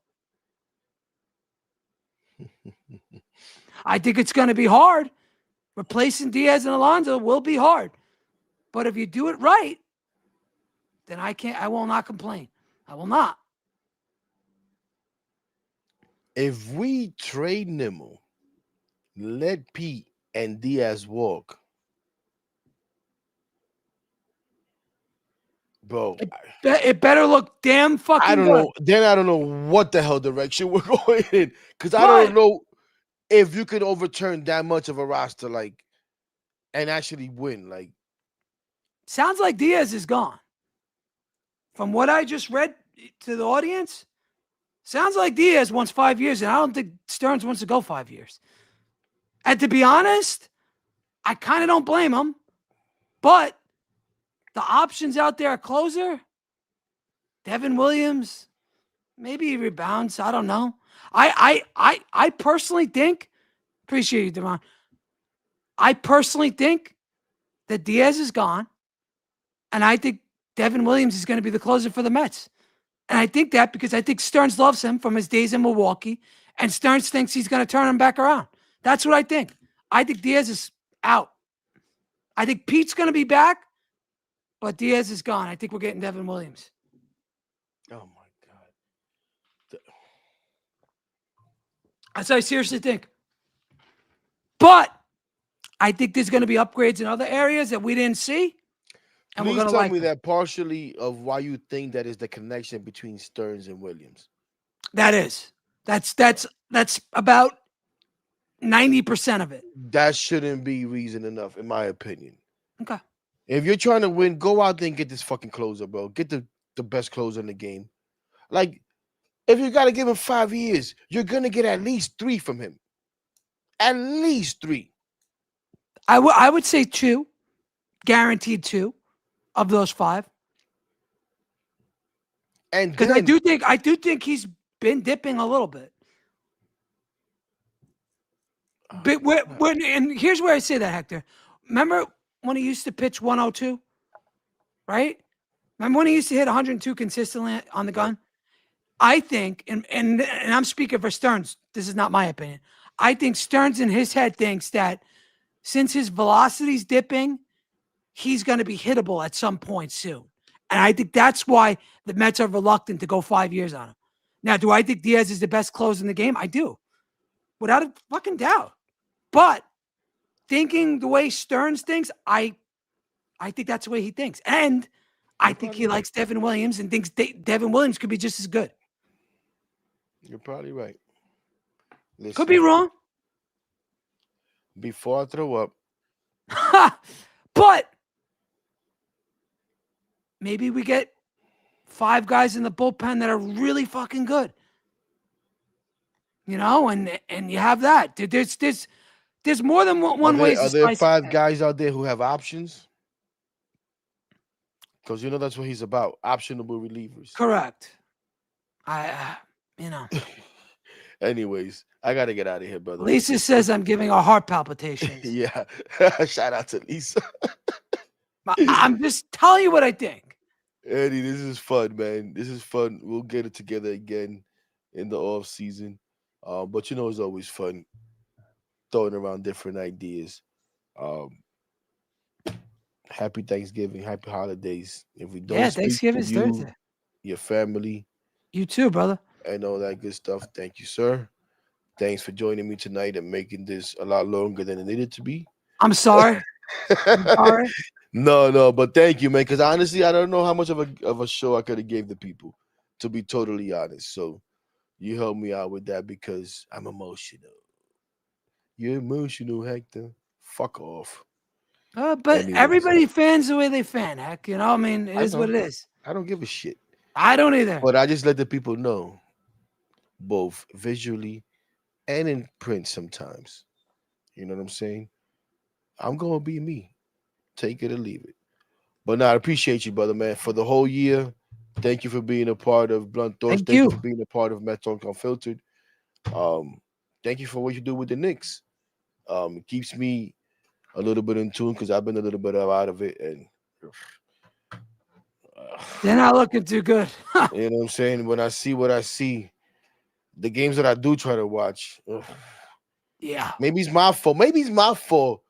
I think it's going to be hard. Replacing Diaz and Alonso will be hard. But if you do it right, then I will not complain. I will not. If we trade Nimmo, let Pete and Diaz walk, bro. It better look damn fucking I don't good. know. Then I don't know what the hell direction we're going in, because I But don't know if you could overturn that much of a roster, like, and actually win. Like, sounds like Diaz is gone. From what I just read to the audience, sounds like Diaz wants 5 years, and I don't think Stearns wants to go 5 years. And to be honest, I kind of don't blame him. But the options out there are closer. Devin Williams, maybe he rebounds. I don't know. I personally think, appreciate you, Devon. I personally think that Diaz is gone, and I think Devin Williams is going to be the closer for the Mets. And I think that because I think Stearns loves him from his days in Milwaukee, and Stearns thinks he's going to turn him back around. That's what I think. I think Diaz is out. I think Pete's going to be back, but Diaz is gone. I think we're getting Devin Williams. oh my god, That's what I seriously think. But I think there's going to be upgrades in other areas that we didn't see. And we're please going to tell like me them. that partially of why you think that is the connection between Stearns and Williams. That is. That's about 90% of it. That shouldn't be reason enough, in my opinion. Okay. If you're trying to win, go out there and get this fucking closer, bro. Get the best closer in the game. Like, if you got to give him 5 years, you're going to get at least 3 from him. At least 3. I would say 2, guaranteed 2 of those 5. And Because then, I do think he's been dipping a little bit. But and here's where I say that, Hector. Remember when he used to pitch 102? Right? Remember when he used to hit 102 consistently on the gun? I think, and I'm speaking for Stearns, this is not my opinion. I think Stearns in his head thinks that since his velocity's dipping, he's going to be hittable at some point soon. And I think that's why the Mets are reluctant to go 5 years on him. Now, do I think Diaz is the best closer in the game? I do. Without a fucking doubt. But thinking the way Stearns thinks, I think that's the way he thinks. And I think he likes Devin Williams and thinks Devin Williams could be just as good. you're probably right. Listen, Could be wrong. before I throw up, But maybe we get 5 guys in the bullpen that are really fucking good. You know, and you have that. There's more than one way. are there 5 guys out there who have options? Because you know that's what he's about. Optionable relievers. Correct. Anyways, I gotta get out of here, brother. Lisa says I'm giving her heart palpitations. Yeah. Shout out to Lisa. I'm just telling you what I think. Eddie, this is fun, man. This is fun. We'll get it together again in the off season. But you know it's always fun throwing around different ideas. Happy Thanksgiving, happy holidays. If we don't speak Thanksgiving's to you, Thursday. your family, You too, brother. and all that good stuff, thank you, sir. Thanks for joining me tonight and making this a lot longer than it needed to be. I'm sorry. Sorry. No, but thank you, man. Because honestly, I don't know how much of a show I could have gave the people, to be totally honest. So you helped me out with that because I'm emotional. You're emotional, Hector. Fuck off. But Anyways. everybody fans the way they fan, heck. You know, I mean, it I is what know. it is. I don't give a shit. I don't either. But I just let the people know, both visually and in print sometimes. You know what I'm saying? I'm going to be me. Take it or leave it. But no, I appreciate you, brother, man. For the whole year, thank you for being a part of Blunt Thoughts. Thank you. For being a part of Met Talk Unfiltered. thank you for what you do with the Knicks. It keeps me a little bit in tune because I've been a little bit out of it, and They're not looking too good. you know what I'm saying. When I see what I see, the games that I do try to watch, Yeah. maybe it's my fault. Maybe it's my fault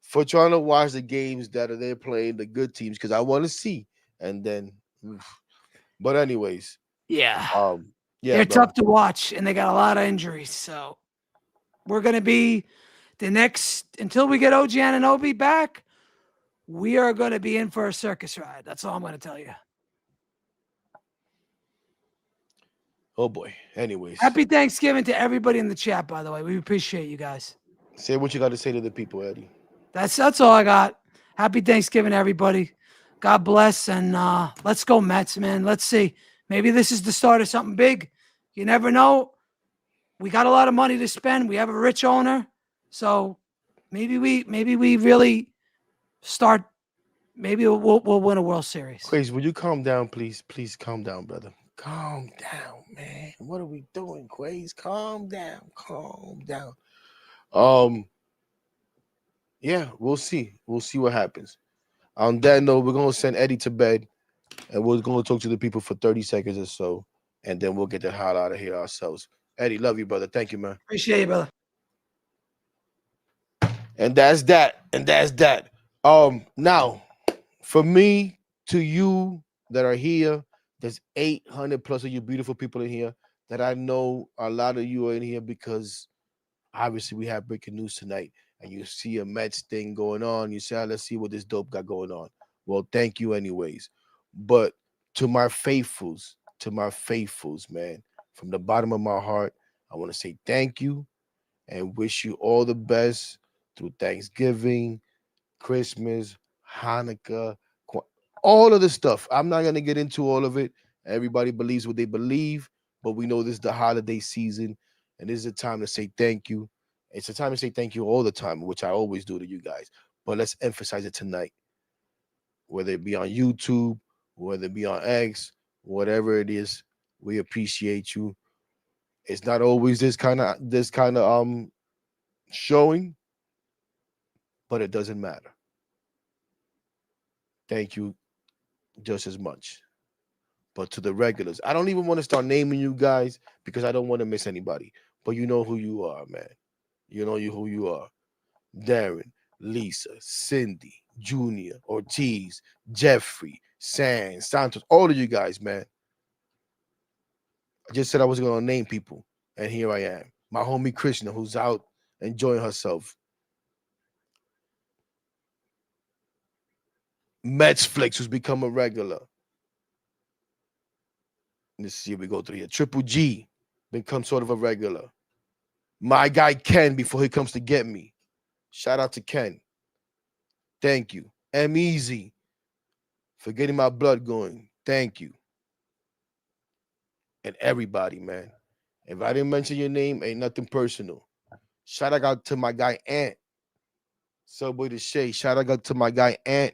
for trying to watch the games that are they're playing the good teams because I want to see, and then. But anyways, Yeah. yeah, They're bro. tough to watch, and they got a lot of injuries. So we're going to be the next, until we get OG Anunoby back, we are going to be in for a circus ride. That's all I'm going to tell you. Oh boy. Anyways, Happy Thanksgiving to everybody in the chat, by the way. We appreciate you guys. say what you got to say to the people, Eddie. That's all I got. Happy Thanksgiving, everybody. God bless, and let's go Mets, man. Let's see. Maybe this is the start of something big. You never know. We got a lot of money to spend. We have a rich owner, so maybe we really start. Maybe we'll win a World Series. Kweisi, will you calm down, please? Please calm down, brother. Calm down, man. What are we doing, Kweisi? Calm down. Calm down. Yeah, we'll see. We'll see what happens. On that note, we're gonna send Eddie to bed, and we're gonna talk to the people for 30 seconds or so, and then we'll get the hell out of here ourselves. Eddie, love you, brother. Thank you, man. Appreciate you, brother. And that's that. And that's that. Now, for me, to you that are here, there's 800 plus of you beautiful people in here that I know a lot of you are in here because obviously we have breaking news tonight, and you see a Mets thing going on. You say, let's see what this dope got going on. Well, thank you anyways. But to my faithfuls, man, from the bottom of my heart, I want to say thank you and wish you all the best through Thanksgiving, Christmas, Hanukkah, all of the stuff. I'm not gonna get into all of it. Everybody believes what they believe, but we know this is the holiday season, and this is a time to say thank you. It's a time to say thank you all the time, which I always do to you guys. But let's emphasize it tonight, whether it be on YouTube, whether it be on X, whatever it is. We appreciate you. It's not always this kind of showing, but it doesn't matter. Thank you just as much. But to the regulars, I don't even want to start naming you guys because I don't want to miss anybody. But you know who you are, man. You know who you are. Darren, Lisa, Cindy, Junior, Ortiz, Jeffrey, San, Santos, all of you guys, man. I just said I was gonna name people, and here I am. My homie Krishna, who's out enjoying herself. Metsflix, who's become a regular. Let's see if we go through here. Triple G, become sort of a regular. My guy Ken, before he comes to get me. Shout out to Ken. Thank you. M Easy for getting my blood going. Thank you. And everybody, man. If I didn't mention your name, ain't nothing personal. Shout out to my guy Ant. Subway to Shay. Shout out to my guy Ant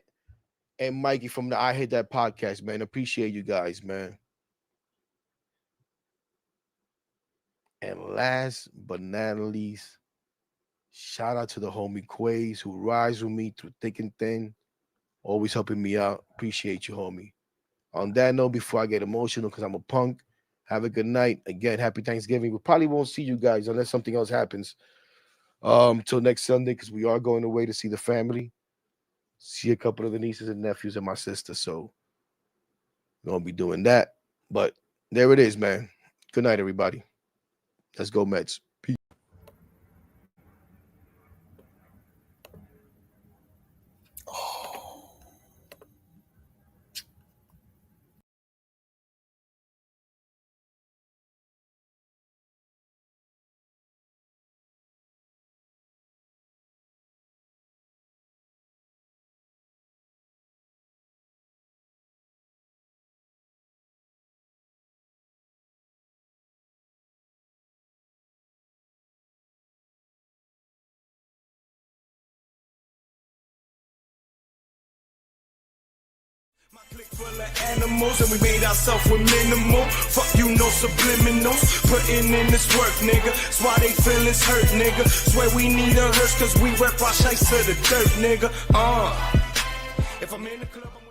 and Mikey from the I Hate That podcast, man. Appreciate you guys, man. And last but not least, shout out to the homie Quays who rides with me through thick and thin, always helping me out. Appreciate you, homie. On that note, before I get emotional, because I'm a punk, have a good night. Again, happy Thanksgiving. We probably won't see you guys unless something else happens. Till next Sunday, because we are going away to see the family, see a couple of the nieces and nephews and my sister. So we're gonna be doing that. But there it is, man. Good night, everybody. Let's go, Mets. Full of animals and we made ourselves with minimal. Fuck you, no subliminals. Putting in this work, nigga. That's why they feelings hurt, nigga. Swear we need a hearse cause we rep our shites to the dirt, nigga. If I'm in the club, I'm